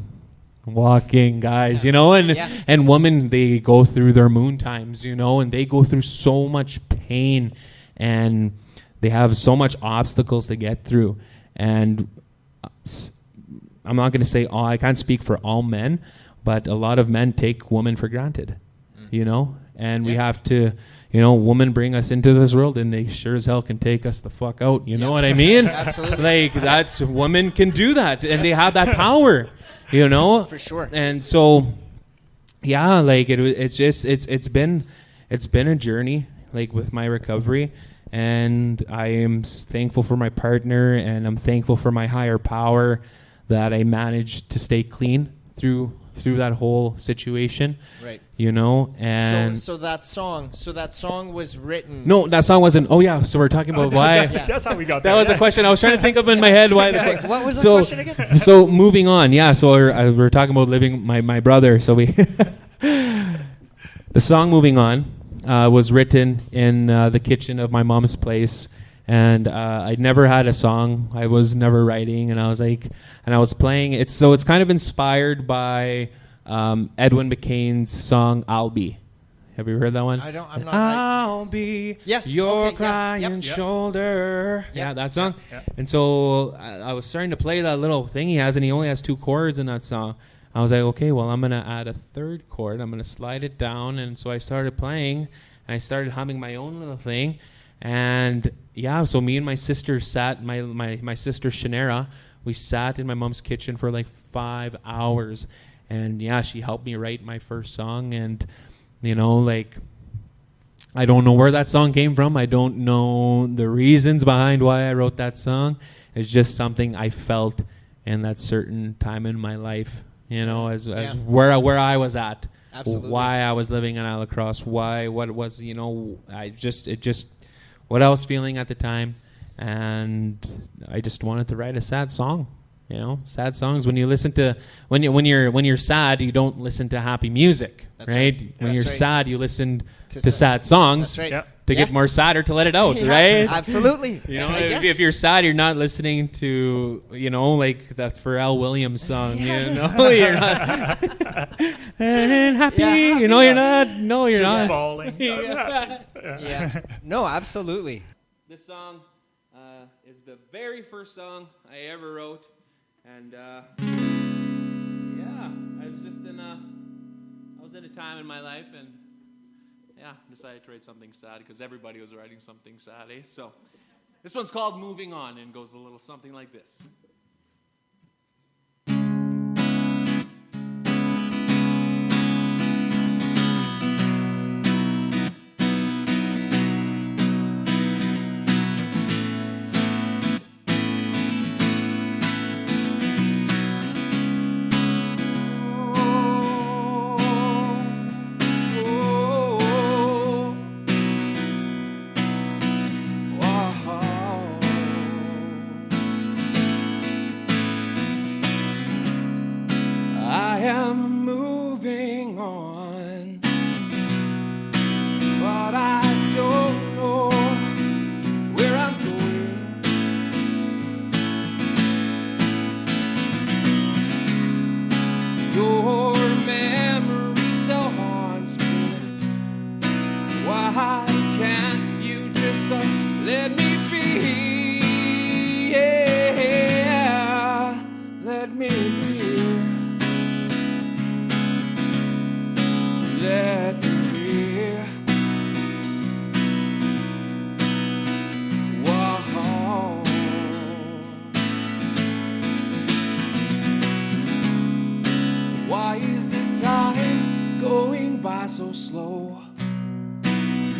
[SPEAKER 2] guys, you know, and women, they go through their moon times, you know, and they go through so much pain and they have so much obstacles to get through. And I'm not going to say I can't speak for all men, but a lot of men take women for granted. You know, and we have to, you know, women bring us into this world and they sure as hell can take us the fuck out. You know what I mean?
[SPEAKER 1] Absolutely.
[SPEAKER 2] Like, that's, women can do that and they have that power, you know?
[SPEAKER 1] For sure.
[SPEAKER 2] And so, yeah, like it's been a journey, like, with my recovery. And I am thankful for my partner, and I'm thankful for my higher power that I managed to stay clean through that whole situation.
[SPEAKER 1] Right.
[SPEAKER 2] You know, and
[SPEAKER 1] so that song was written.
[SPEAKER 2] No, that song wasn't. Oh yeah, so we're talking about why.
[SPEAKER 3] That's how we got
[SPEAKER 2] that
[SPEAKER 3] there.
[SPEAKER 2] was the question I was trying to think of in my head. Why?
[SPEAKER 1] What was the question again?
[SPEAKER 2] So moving on, yeah. So we're talking about living my brother. So we the song "Moving On" was written in the kitchen of my mom's place. And I'd never had a song. I was never writing, and I was playing. It's kind of inspired by Edwin McCain's song "I'll Be." Have you heard that one?
[SPEAKER 1] I'm not.
[SPEAKER 2] I'll be your crying shoulder.
[SPEAKER 1] Yep.
[SPEAKER 2] Yeah, that song.
[SPEAKER 3] Yeah.
[SPEAKER 2] And so I was starting to play that little thing he has, and he only has 2 chords in that song. I was like, okay, well, I'm gonna add a 3rd chord. I'm gonna slide it down, and so I started playing, and I started humming my own little thing. And yeah, so me and my sister sat, my sister Shanera, we sat in my mom's kitchen for like 5 hours. And yeah, she helped me write my first song. And, you know, like, I don't know where that song came from. I don't know the reasons behind why I wrote that song. It's just something I felt in that certain time in my life, you know, as where I was at.
[SPEAKER 1] Absolutely.
[SPEAKER 2] Why I was living in Isla Cross, what was, you know, what I was feeling at the time, and I just wanted to write a sad song. You know, sad songs. When you listen to when you're sad, you don't listen to happy music, right? When you're sad, you listen to sad songs to get more sadder to let it out, right?
[SPEAKER 1] Absolutely.
[SPEAKER 2] You know, if you're sad, you're not listening to, you know, like that Pharrell Williams song. You know, you're not and happy. You know, you're not. No, you're not.
[SPEAKER 3] Falling.
[SPEAKER 1] Yeah. No, absolutely.
[SPEAKER 2] This song is the very first song I ever wrote, and I was in a time in my life, and decided to write something sad because everybody was writing something sad. So this one's called "Moving On" and goes a little something like this. So slow.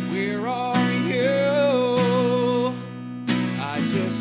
[SPEAKER 2] Where are you? I just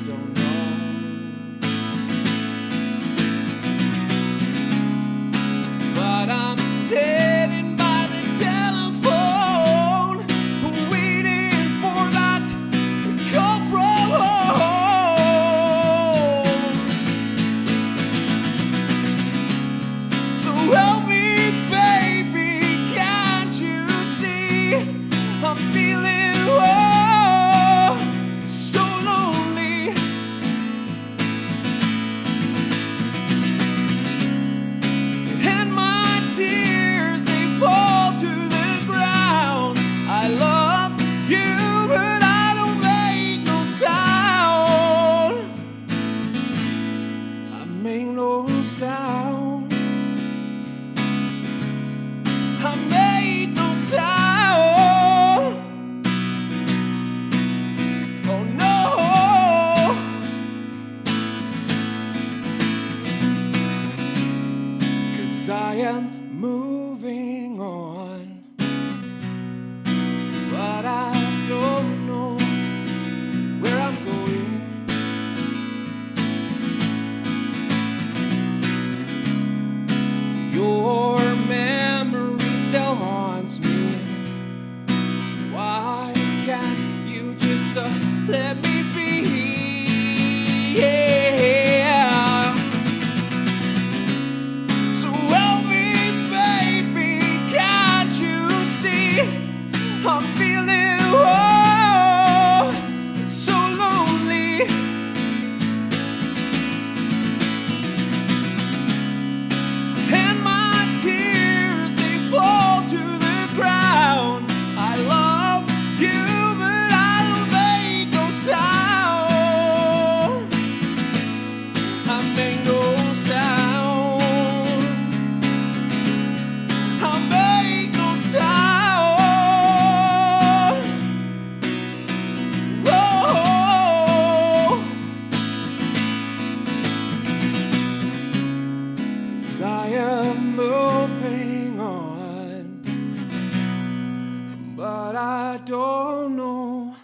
[SPEAKER 4] don't know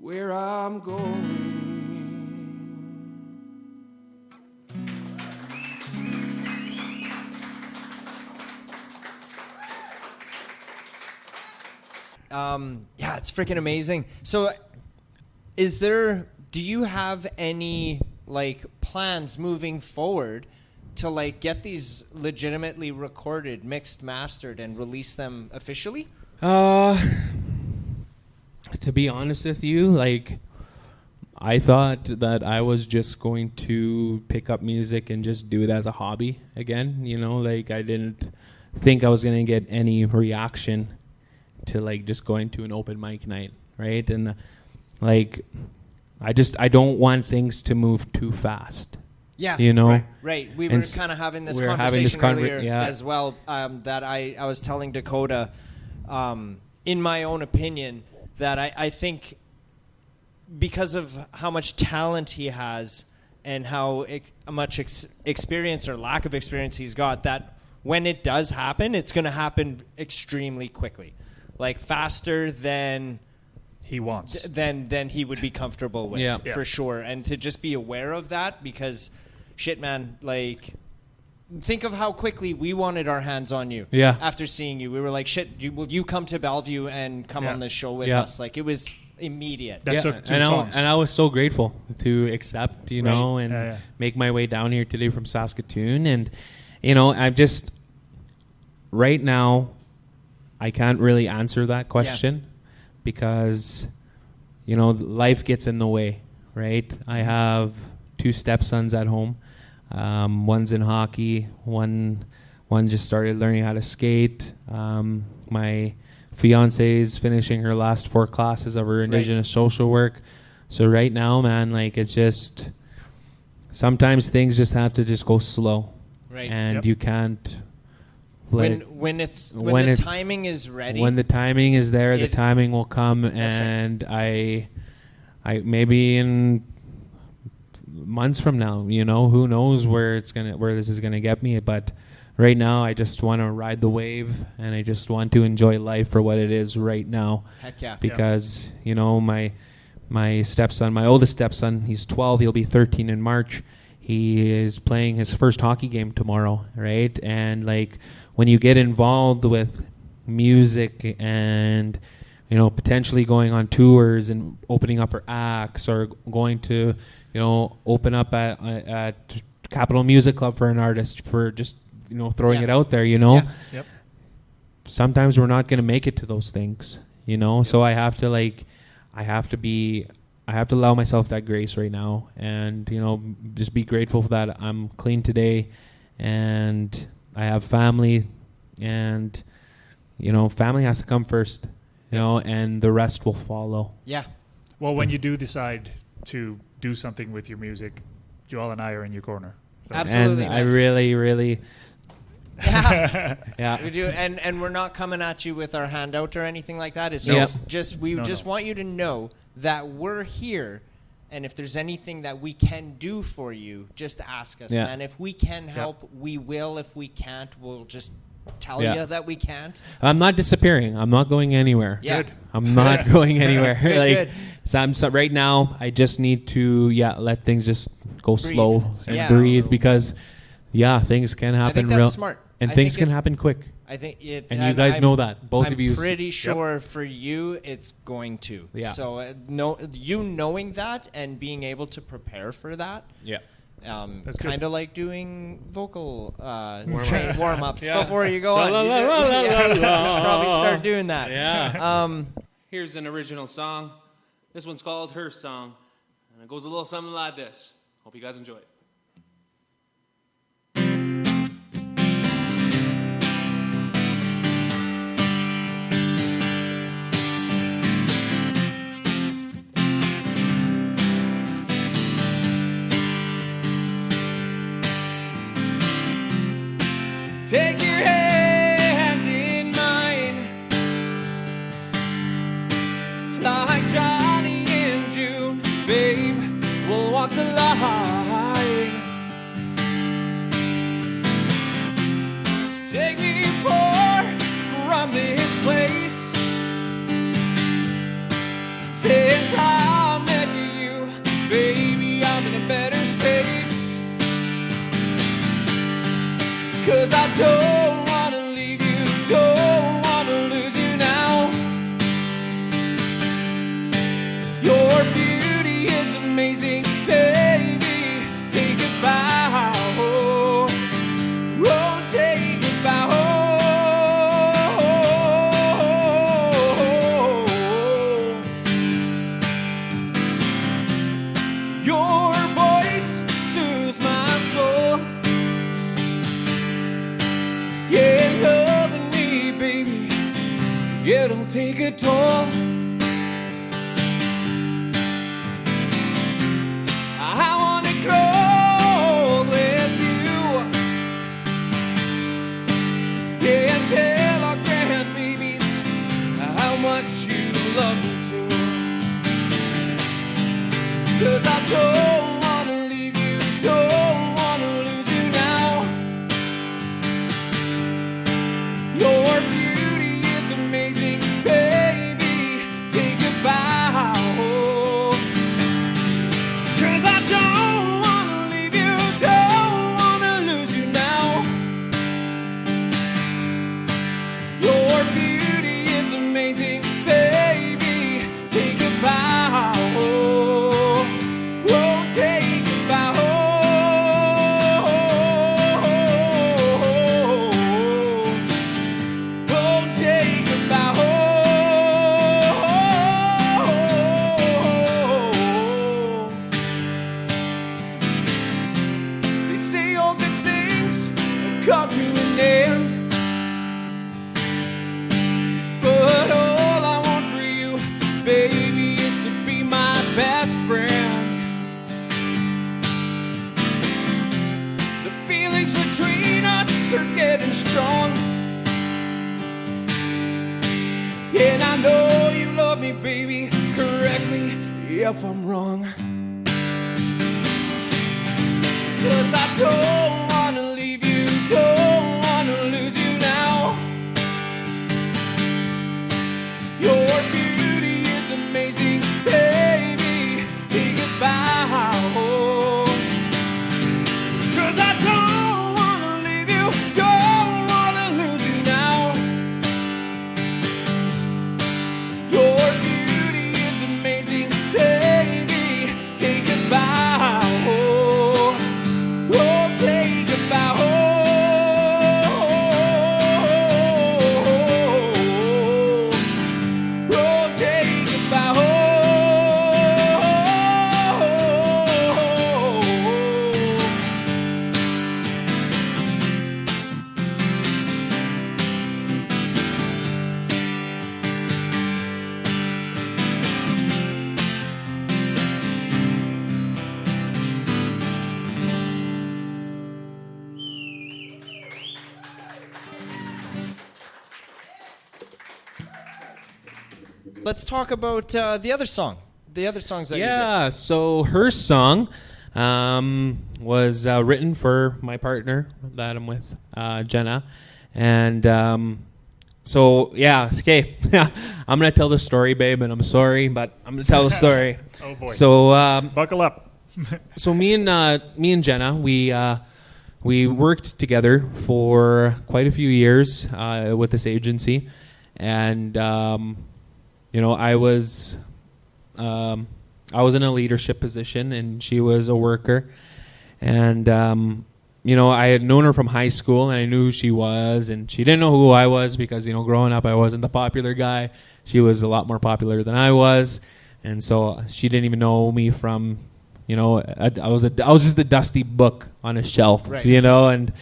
[SPEAKER 4] where I'm going.
[SPEAKER 1] Yeah, it's freaking amazing. So, do you have any like plans moving forward to like get these legitimately recorded, mixed, mastered, and release them officially?
[SPEAKER 2] To be honest with you, like, I thought that I was just going to pick up music and just do it as a hobby again. You know, like, I didn't think I was going to get any reaction to like just going to an open mic night, right? And like, I don't want things to move too fast.
[SPEAKER 1] Yeah,
[SPEAKER 2] you know,
[SPEAKER 1] right. We were kind of having this conversation earlier as well. That I was telling Dakota, in my own opinion, that I think because of how much talent he has and how much experience or lack of experience he's got, that when it does happen, it's going to happen extremely quickly. Like faster than
[SPEAKER 3] he wants,
[SPEAKER 1] than he would be comfortable with, for sure. And to just be aware of that, because shit, man, like, think of how quickly we wanted our hands on you.
[SPEAKER 2] Yeah.
[SPEAKER 1] After seeing you, we were like, shit, will you come to Bellevue and come on this show with us? Like, it was immediate.
[SPEAKER 3] That took 2 songs.
[SPEAKER 2] And I was so grateful to accept, you know, and make my way down here today from Saskatoon. And, you know, I'm just right now, I can't really answer that question because, you know, life gets in the way, right? I have 2 stepsons at home. One's in hockey. One just started learning how to skate. My fiance's finishing her last 4 classes of her Indigenous social work. So right now, man, like, it's just sometimes things just have to just go slow, and you can't. Like,
[SPEAKER 1] when the timing is ready,
[SPEAKER 2] when the timing is there, the timing will come, and I maybe in months from now, you know, who knows where this is gonna get me. But right now, I just want to ride the wave, and I just want to enjoy life for what it is right now.
[SPEAKER 1] Heck yeah!
[SPEAKER 2] Because you know, my stepson, my oldest stepson, he's 12. He'll be 13 in March. He is playing his first hockey game tomorrow, right? And like, when you get involved with music and, you know, potentially going on tours and opening up for acts or going to, you know, open up at Capitol Music Club for an artist for just, you know, throwing it out there, you know. Sometimes we're not going to make it to those things, you know. So I have to allow myself that grace right now, and, you know, just be grateful that I'm clean today, and I have family, and, you know, family has to come first, you know, and the rest will follow.
[SPEAKER 1] Yeah.
[SPEAKER 3] Well, when you do decide to do something with your music, Joel and I are in your corner. So.
[SPEAKER 1] Absolutely.
[SPEAKER 2] And I really, really.
[SPEAKER 1] We do, and we're not coming at you with our hand out or anything like that. It's just want you to know that we're here. And if there's anything that we can do for you, just ask us, man. If we can help, we will. If we can't, we'll just tell you that we can't.
[SPEAKER 2] I'm not disappearing. I'm not going anywhere.
[SPEAKER 1] Yeah.
[SPEAKER 2] I'm not going anywhere.
[SPEAKER 1] Good.
[SPEAKER 2] So right now, I just need to let things just go slow and breathe, because things can happen.
[SPEAKER 1] I think that's smart.
[SPEAKER 2] And things can happen quick.
[SPEAKER 1] I think it,
[SPEAKER 2] and you guys know that. Both of you.
[SPEAKER 1] I'm pretty sure for you, it's going to.
[SPEAKER 2] Yeah.
[SPEAKER 1] So knowing that and being able to prepare for that.
[SPEAKER 2] Yeah.
[SPEAKER 1] Kind of like doing vocal warm-ups before you go on. You should probably start doing that.
[SPEAKER 2] Yeah.
[SPEAKER 4] Here's an original song. This one's called Her Song, and it goes a little something like this. Hope you guys enjoy it. Take your hand in mine, like Johnny and June, babe, we'll walk the line. Take me far from this place, 'Cause I don't wanna leave you, don't wanna lose you now. Your beauty is amazing, baby. Take a bow, oh, take a bow. Your voice soothes my soul. Yeah, loving me, baby, it'll take a toll. I wanna grow with you. Yeah, and tell our grandbabies how much you love me too. 'Cause I don't wanna leave you, don't wanna lose you now. Your beauty is amazing, baby. Take a bow. 'Cause I don't wanna leave you, don't wanna lose you now. Your beauty is amazing, baby. Take a bow. Take a bow. Take a bow. They say all good things come to an end, but all I want for you, baby, is to be my best friend. The feelings between us are getting strong, and I know you love me, baby. Correct me if I'm wrong. 'Cause I don't wanna leave you, don't wanna lose you now. Your beauty is amazing, baby. Take a bow. 'Cause I don't wanna leave you, don't wanna lose you now. Your beauty is amazing, baby. Take a bow. Take a bow. Take a bow.
[SPEAKER 1] Let's talk about the other song. The other songs that you
[SPEAKER 2] Yeah, so her song was written for my partner that I'm with, Jenna. And so, yeah, okay. I'm going to tell the story, babe, and I'm sorry, but I'm going to tell the story.
[SPEAKER 3] Oh, boy.
[SPEAKER 2] So,
[SPEAKER 3] Buckle up.
[SPEAKER 2] so me and Jenna, we worked together for quite a few years with this agency. And, I was in a leadership position, and she was a worker. And, I had known her from high school, and I knew who she was. And she didn't know who I was because, growing up, I wasn't the popular guy. She was a lot more popular than I was. And so she didn't even know me from, I was just a dusty book on a shelf,
[SPEAKER 1] Right.
[SPEAKER 2] And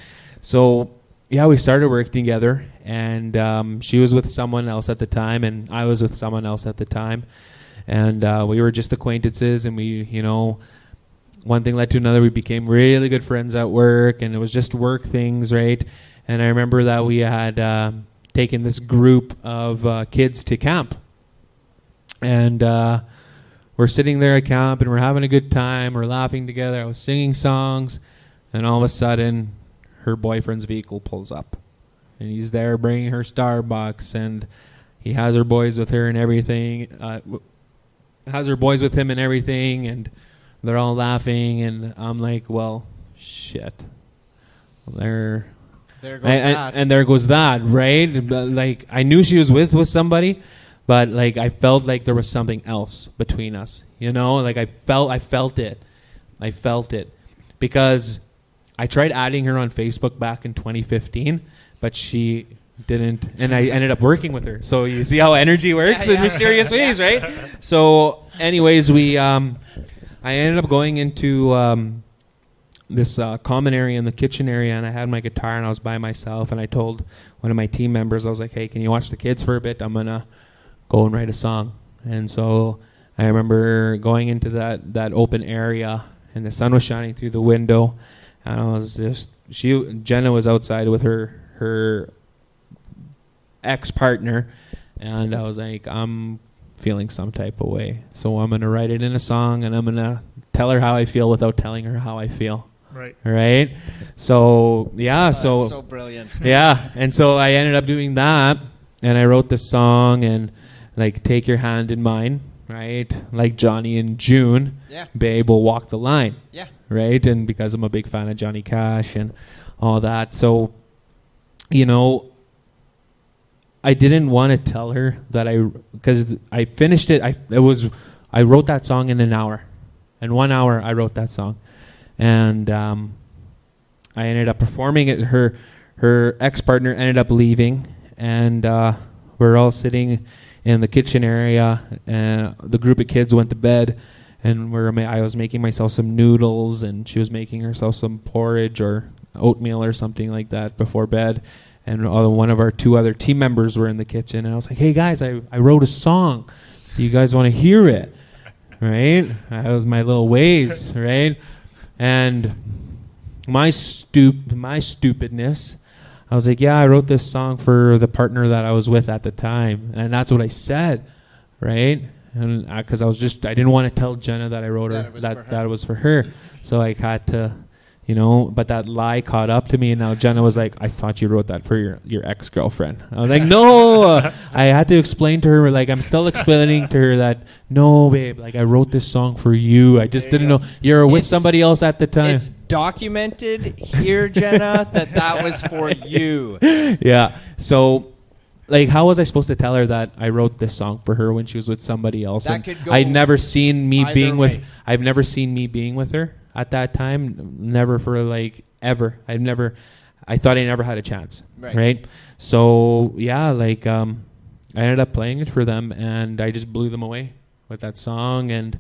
[SPEAKER 2] so, yeah, we started working together. And she was with someone else at the time, and I was with someone else at the time. And we were just acquaintances, and we, one thing led to another. We became really good friends at work, and it was just work things, right? And I remember that we had taken this group of kids to camp. And we're sitting there at camp, and we're having a good time. We're laughing together. I was singing songs, and all of a sudden, her boyfriend's vehicle pulls up. And he's there bringing her Starbucks, and he has her boys with her and everything. Has her boys with him and everything, and they're all laughing. And I'm like, well, shit.
[SPEAKER 1] There goes that.
[SPEAKER 2] And there goes that, right? Like, I knew she was with somebody, but like I felt like there was something else between us. You know, like I felt it because I tried adding her on Facebook back in 2015, but she didn't, and I ended up working with her. So you see how energy works in mysterious ways, right? So, anyways, I ended up going into this common area in the kitchen area, and I had my guitar, and I was by myself, and I told one of my team members, I was like, hey, can you watch the kids for a bit? I'm gonna go and write a song. And so I remember going into that open area, and the sun was shining through the window, and I was just, Jenna was outside with her ex-partner, and I was like, I'm feeling some type of way, so I'm gonna write it in a song, and I'm gonna tell her how I feel without telling her how I feel. Right. So
[SPEAKER 1] so brilliant.
[SPEAKER 2] Yeah, and so I ended up doing that, and I wrote the song, and like, take your hand in mine, right? Like Johnny and June, babe, will walk the line.
[SPEAKER 1] Yeah.
[SPEAKER 2] Right, and because I'm a big fan of Johnny Cash and all that, so you know, I didn't want to tell her that because I finished it. I wrote that song in an hour. In 1 hour, I wrote that song, and I ended up performing it. Her ex-partner ended up leaving, and we're all sitting in the kitchen area, and the group of kids went to bed, and I was making myself some noodles, and she was making herself some porridge or oatmeal or something like that before bed. And one of our two other team members were in the kitchen, and I was like, hey guys, I wrote a song. Do you guys want to hear it? Right? That was my little ways, right? And my stupidness, I was like, yeah, I wrote this song for the partner that I was with at the time. And that's what I said, right? And because I didn't want to tell Jenna that I wrote that it was for her. So I had to, you know, but that lie caught up to me, and now Jenna was like, I thought you wrote that for your ex-girlfriend. I was like, no. I had to explain to her, like, I'm still explaining to her that, no, babe, like, I wrote this song for you. I just didn't know you were with somebody else at the time.
[SPEAKER 1] It's documented here, Jenna, that was for you.
[SPEAKER 2] Yeah. So, like, how was I supposed to tell her that I wrote this song for her when she was with somebody else?
[SPEAKER 1] That could go
[SPEAKER 2] I've never seen me being
[SPEAKER 1] way.
[SPEAKER 2] with her at that time. Never for like ever. I thought I never had a chance. Right? So yeah, like I ended up playing it for them, and I just blew them away with that song. And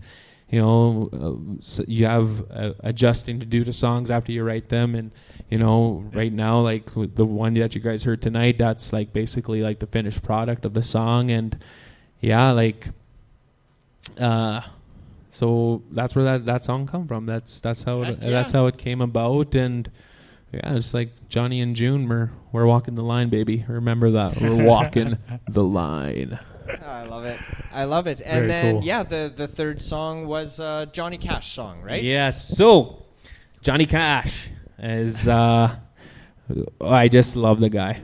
[SPEAKER 2] you know, so you have adjusting to do to songs after you write them. And you know, right now, like with the one that you guys heard tonight, that's like basically like the finished product of the song. And yeah, like so that's where that song come from. That's how it came about. And yeah, it's like Johnny and June, we're walking the line, baby. Remember that. We're walking the line.
[SPEAKER 1] I love it. And
[SPEAKER 2] Very
[SPEAKER 1] then
[SPEAKER 2] cool.
[SPEAKER 1] yeah, the third song was Johnny Cash song, right?
[SPEAKER 2] Yes. So Johnny Cash is I just love the guy.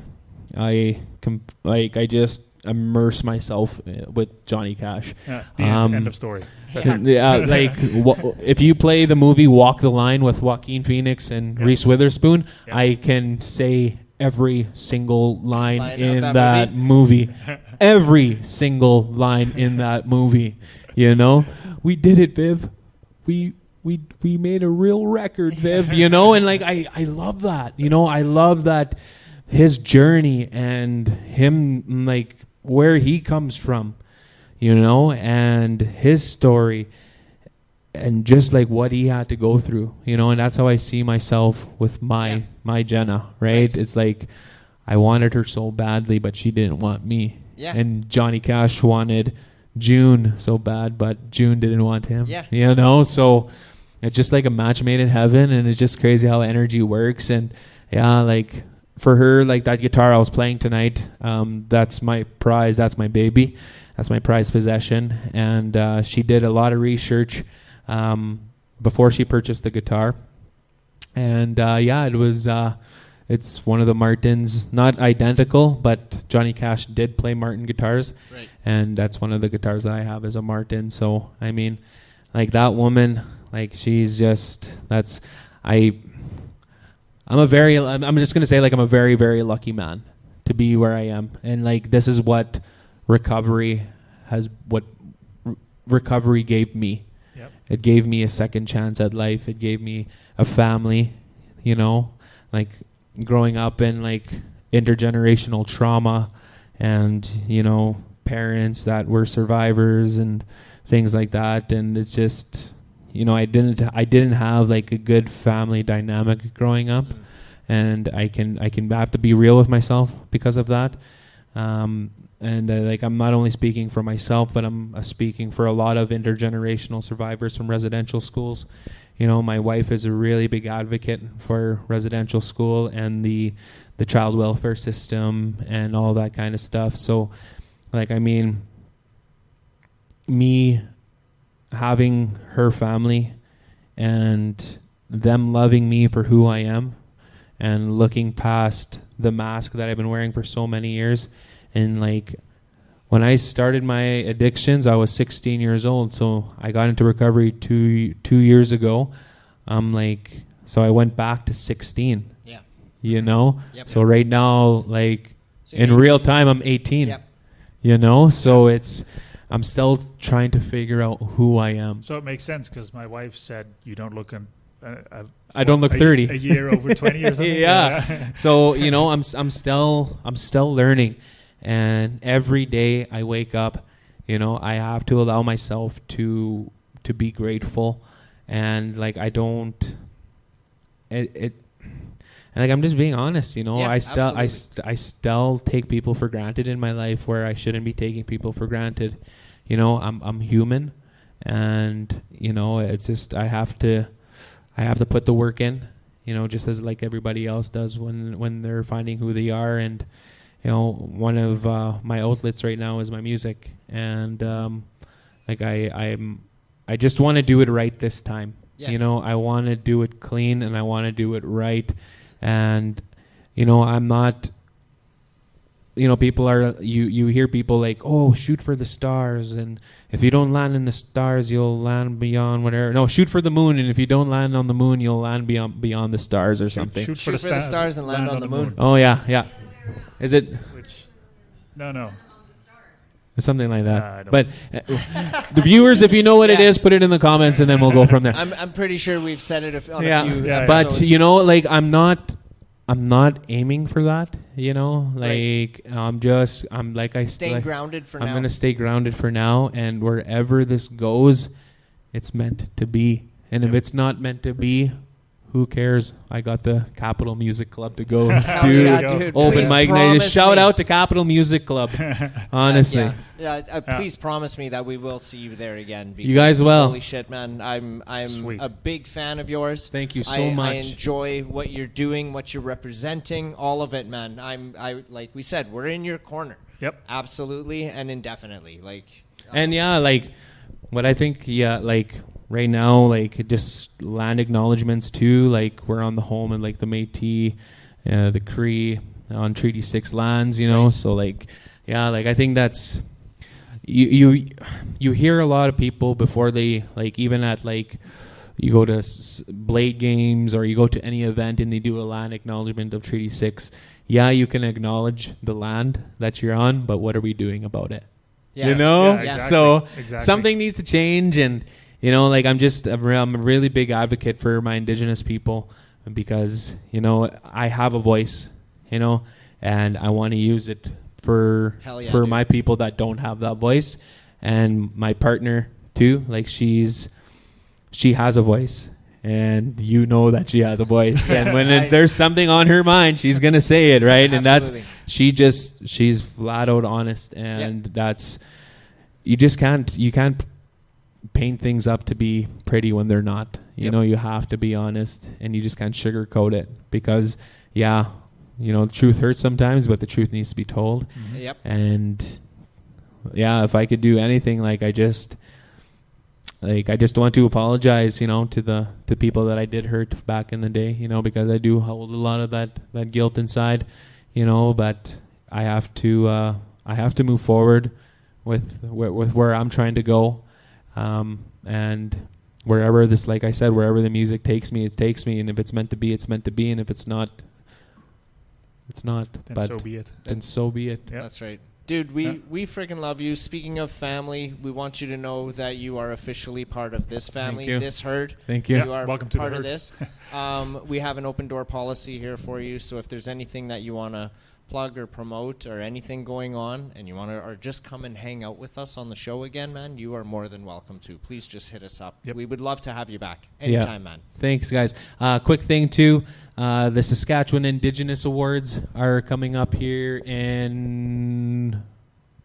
[SPEAKER 2] I just immerse myself with Johnny Cash.
[SPEAKER 3] Yeah, end of story.
[SPEAKER 2] Yeah, like if you play the movie Walk the Line with Joaquin Phoenix and Reese Witherspoon, I can say every single line in that movie. Every single line in that movie. You know, we did it, Viv. We made a real record, Viv. You know, and like I love that. You know, I love that his journey and him, like where he comes from. You know, and his story, and just like what he had to go through, you know, and that's how I see myself with my Jenna, right? It's like I wanted her so badly, but she didn't want me.
[SPEAKER 1] Yeah.
[SPEAKER 2] And Johnny Cash wanted June so bad, but June didn't want him.
[SPEAKER 1] Yeah.
[SPEAKER 2] You know, so it's just like a match made in heaven, and it's just crazy how energy works. And yeah, like for her, like that guitar I was playing tonight, that's my prize, that's my baby. That's my prized possession. And she did a lot of research before she purchased the guitar. And yeah, it's one of the Martins, not identical, but Johnny Cash did play Martin guitars.
[SPEAKER 1] Right.
[SPEAKER 2] And that's one of the guitars that I have is a Martin. So, I mean, like that woman, like she's just, I'm just gonna say, like, I'm a very, very lucky man to be where I am, and like this is what recovery gave me.
[SPEAKER 3] Yep.
[SPEAKER 2] It gave me a second chance at life. It gave me a family, you know, like growing up in like intergenerational trauma, and you know, parents that were survivors and things like that, and it's just, you know, I didn't have like a good family dynamic growing up, and I have to be real with myself because of that. Like, I'm not only speaking for myself, but I'm speaking for a lot of intergenerational survivors from residential schools. You know, my wife is a really big advocate for residential school and the child welfare system and all that kind of stuff. So, like, I mean, me having her family and them loving me for who I am and looking past the mask that I've been wearing for so many years. And like, when I started my addictions, I was 16 years old. So I got into recovery two years ago. So I went back to 16.
[SPEAKER 1] Yeah.
[SPEAKER 2] You know?
[SPEAKER 1] Yep.
[SPEAKER 2] So right now, like,
[SPEAKER 1] So
[SPEAKER 2] in real time, I'm 18.
[SPEAKER 1] Yep.
[SPEAKER 2] You know? So I'm still trying to figure out who I am.
[SPEAKER 3] So it makes sense because my wife said you don't look
[SPEAKER 2] I don't look 30.
[SPEAKER 3] A year over 20 or something.
[SPEAKER 2] Yeah. So, you know, I'm still learning, and every day I wake up, you know, I have to allow myself to be grateful, and like I don't and like I'm just being honest, you know.
[SPEAKER 1] Yeah,
[SPEAKER 2] I still take people for granted in my life where I shouldn't be taking people for granted. You know, I'm human, and you know, it's just I have to put the work in, you know, just as like everybody else does when they're finding who they are. And you know, one of my outlets right now is my music, and like I just want to do it right this time.
[SPEAKER 1] Yes.
[SPEAKER 2] You know, I want to do it clean, and I want to do it right. And you know, I'm not, you know, people are, you hear people like, oh, shoot for the stars, and if you don't land in the stars, you'll land beyond whatever. No, shoot for the moon, and if you don't land on the moon, you'll land beyond the stars or something.
[SPEAKER 3] Shoot
[SPEAKER 1] for the stars and land on the moon.
[SPEAKER 2] Oh yeah. Is it?
[SPEAKER 3] No.
[SPEAKER 2] Something like that.
[SPEAKER 3] I
[SPEAKER 2] But the viewers, if you know what it is, put it in the comments, and then we'll go from there.
[SPEAKER 1] I'm pretty sure we've said it on
[SPEAKER 2] Yeah.
[SPEAKER 1] a few
[SPEAKER 2] But
[SPEAKER 1] episodes.
[SPEAKER 2] you know, like I'm not aiming for that, you know, like right. I'm like
[SPEAKER 1] staying grounded for now.
[SPEAKER 2] I'm going to stay grounded for now, and wherever this goes, it's meant to be. And if it's not meant to be, who cares? I got the Capital Music Club to go
[SPEAKER 1] Hell
[SPEAKER 2] do
[SPEAKER 1] yeah, dude.
[SPEAKER 2] open
[SPEAKER 1] Please
[SPEAKER 2] mic night.
[SPEAKER 1] promise
[SPEAKER 2] Shout
[SPEAKER 1] me.
[SPEAKER 2] out to Capital Music Club. Honestly.
[SPEAKER 1] Please promise me that we will see you there again. Because
[SPEAKER 2] You guys will.
[SPEAKER 1] Holy shit, man! I'm
[SPEAKER 3] Sweet.
[SPEAKER 1] a big fan of yours.
[SPEAKER 2] Thank you so much.
[SPEAKER 1] I enjoy what you're doing, what you're representing, all of it, man. I like we said, we're in your corner.
[SPEAKER 3] Yep.
[SPEAKER 1] Absolutely and indefinitely. Like.
[SPEAKER 2] And yeah, like what I think, like right now, like just land acknowledgements too. Like we're on the home and like the Métis, the Cree on Treaty 6 lands, you know.
[SPEAKER 1] Nice.
[SPEAKER 2] So like, yeah, like I think that's you hear a lot of people before they, like, even at like you go to Blade games or you go to any event and they do a land acknowledgement of Treaty 6. Yeah, you can acknowledge the land that you're on, but what are we doing about it?
[SPEAKER 1] Yeah.
[SPEAKER 2] You know?
[SPEAKER 3] Yeah, exactly.
[SPEAKER 2] So
[SPEAKER 3] Exactly.
[SPEAKER 2] something needs to change, and you know, like I'm a really big advocate for my Indigenous people because, you know, I have a voice, you know, and I want to use it for
[SPEAKER 1] Hell yeah,
[SPEAKER 2] for
[SPEAKER 1] dude.
[SPEAKER 2] my people that don't have that voice, and my partner too. Like she has a voice, and you know that she has a voice, and when there's something on her mind, she's gonna say it, right? And
[SPEAKER 1] Absolutely.
[SPEAKER 2] she's flat out honest, and that's you can't paint things up to be pretty when they're not. You know, you have to be honest, and you just can't sugarcoat it because, yeah, you know, the truth hurts sometimes, but the truth needs to be told.
[SPEAKER 1] Mm-hmm. Yep.
[SPEAKER 2] And yeah, if I could do anything, I just want to apologize, you know, to the people that I did hurt back in the day, you know, because I do hold a lot of that guilt inside, you know, but I have to move forward with where I'm trying to go. And wherever this, like I said, wherever the music takes me, it takes me. And if it's meant to be, it's meant to be. And if it's not, it's not.
[SPEAKER 3] Then
[SPEAKER 2] but
[SPEAKER 3] so be it.
[SPEAKER 2] Then so be it.
[SPEAKER 3] Yeah.
[SPEAKER 1] That's right. Dude, we freaking love you. Speaking of family, we want you to know that you are officially part of this family,
[SPEAKER 2] you.
[SPEAKER 1] this herd.
[SPEAKER 2] Thank you.
[SPEAKER 1] You are
[SPEAKER 3] Welcome to the
[SPEAKER 1] part of
[SPEAKER 3] herd.
[SPEAKER 1] this. We have an open door policy here for you, so if there's anything that you want to plug or promote or anything going on and you want to or just come and hang out with us on the show again, man, you are more than welcome to. Please just hit us up.
[SPEAKER 3] Yep.
[SPEAKER 1] We would love to have you back anytime, man.
[SPEAKER 2] Thanks, guys. Quick thing, too. The Saskatchewan Indigenous Awards are coming up here in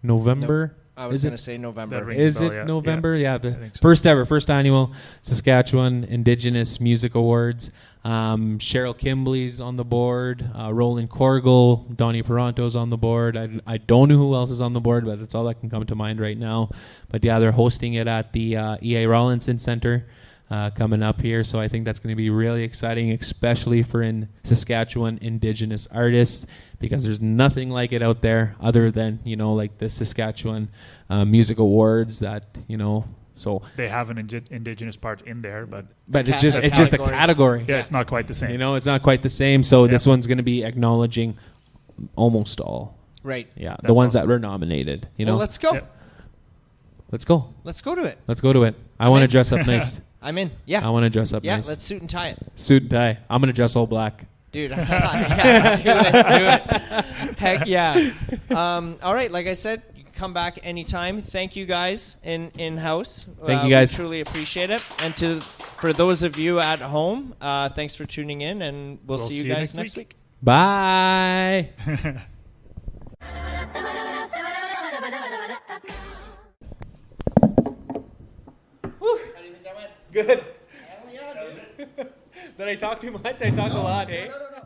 [SPEAKER 2] November.
[SPEAKER 1] I was
[SPEAKER 2] Is
[SPEAKER 1] going
[SPEAKER 2] it?
[SPEAKER 1] to say November.
[SPEAKER 3] That rings
[SPEAKER 2] Is
[SPEAKER 3] a bell,
[SPEAKER 2] it
[SPEAKER 3] yeah.
[SPEAKER 2] November? Yeah, the
[SPEAKER 3] think so.
[SPEAKER 2] first annual Saskatchewan Indigenous Music Awards. Cheryl Kimbley's on the board. Roland Corgle, Donnie Peranto's on the board. I don't know who else is on the board, but that's all that can come to mind right now. But yeah, they're hosting it at the E.A. Rawlinson Center coming up here. So I think that's going to be really exciting, especially for Saskatchewan Indigenous artists, because there's nothing like it out there other than, like the Saskatchewan Music Awards that, so
[SPEAKER 3] They have an Indigenous part in there, but
[SPEAKER 2] it's just a category.
[SPEAKER 3] yeah, it's not quite the same.
[SPEAKER 2] It's not quite the same. So this one's going to be acknowledging almost all.
[SPEAKER 1] Right.
[SPEAKER 2] Yeah, the
[SPEAKER 3] That's
[SPEAKER 2] ones
[SPEAKER 3] awesome.
[SPEAKER 2] that were nominated.
[SPEAKER 1] Well, let's go.
[SPEAKER 3] Yeah.
[SPEAKER 2] Let's go.
[SPEAKER 1] Let's go to it.
[SPEAKER 2] Let's go to it. I want to dress up nice.
[SPEAKER 1] I'm in. Yeah.
[SPEAKER 2] I want to dress up
[SPEAKER 1] Yeah,
[SPEAKER 2] nice.
[SPEAKER 1] let's suit and tie it.
[SPEAKER 2] Suit and tie. I'm going to dress all black.
[SPEAKER 1] Dude, yeah, do it. Heck yeah. All right, like I said, you can come back anytime. Thank you guys in-house.
[SPEAKER 2] Thank you guys.
[SPEAKER 1] We truly appreciate it. And for those of you at home, thanks for tuning in, and we'll see you guys next week.
[SPEAKER 2] Bye. Good. Did I talk too much? I talk a lot, eh?
[SPEAKER 1] No.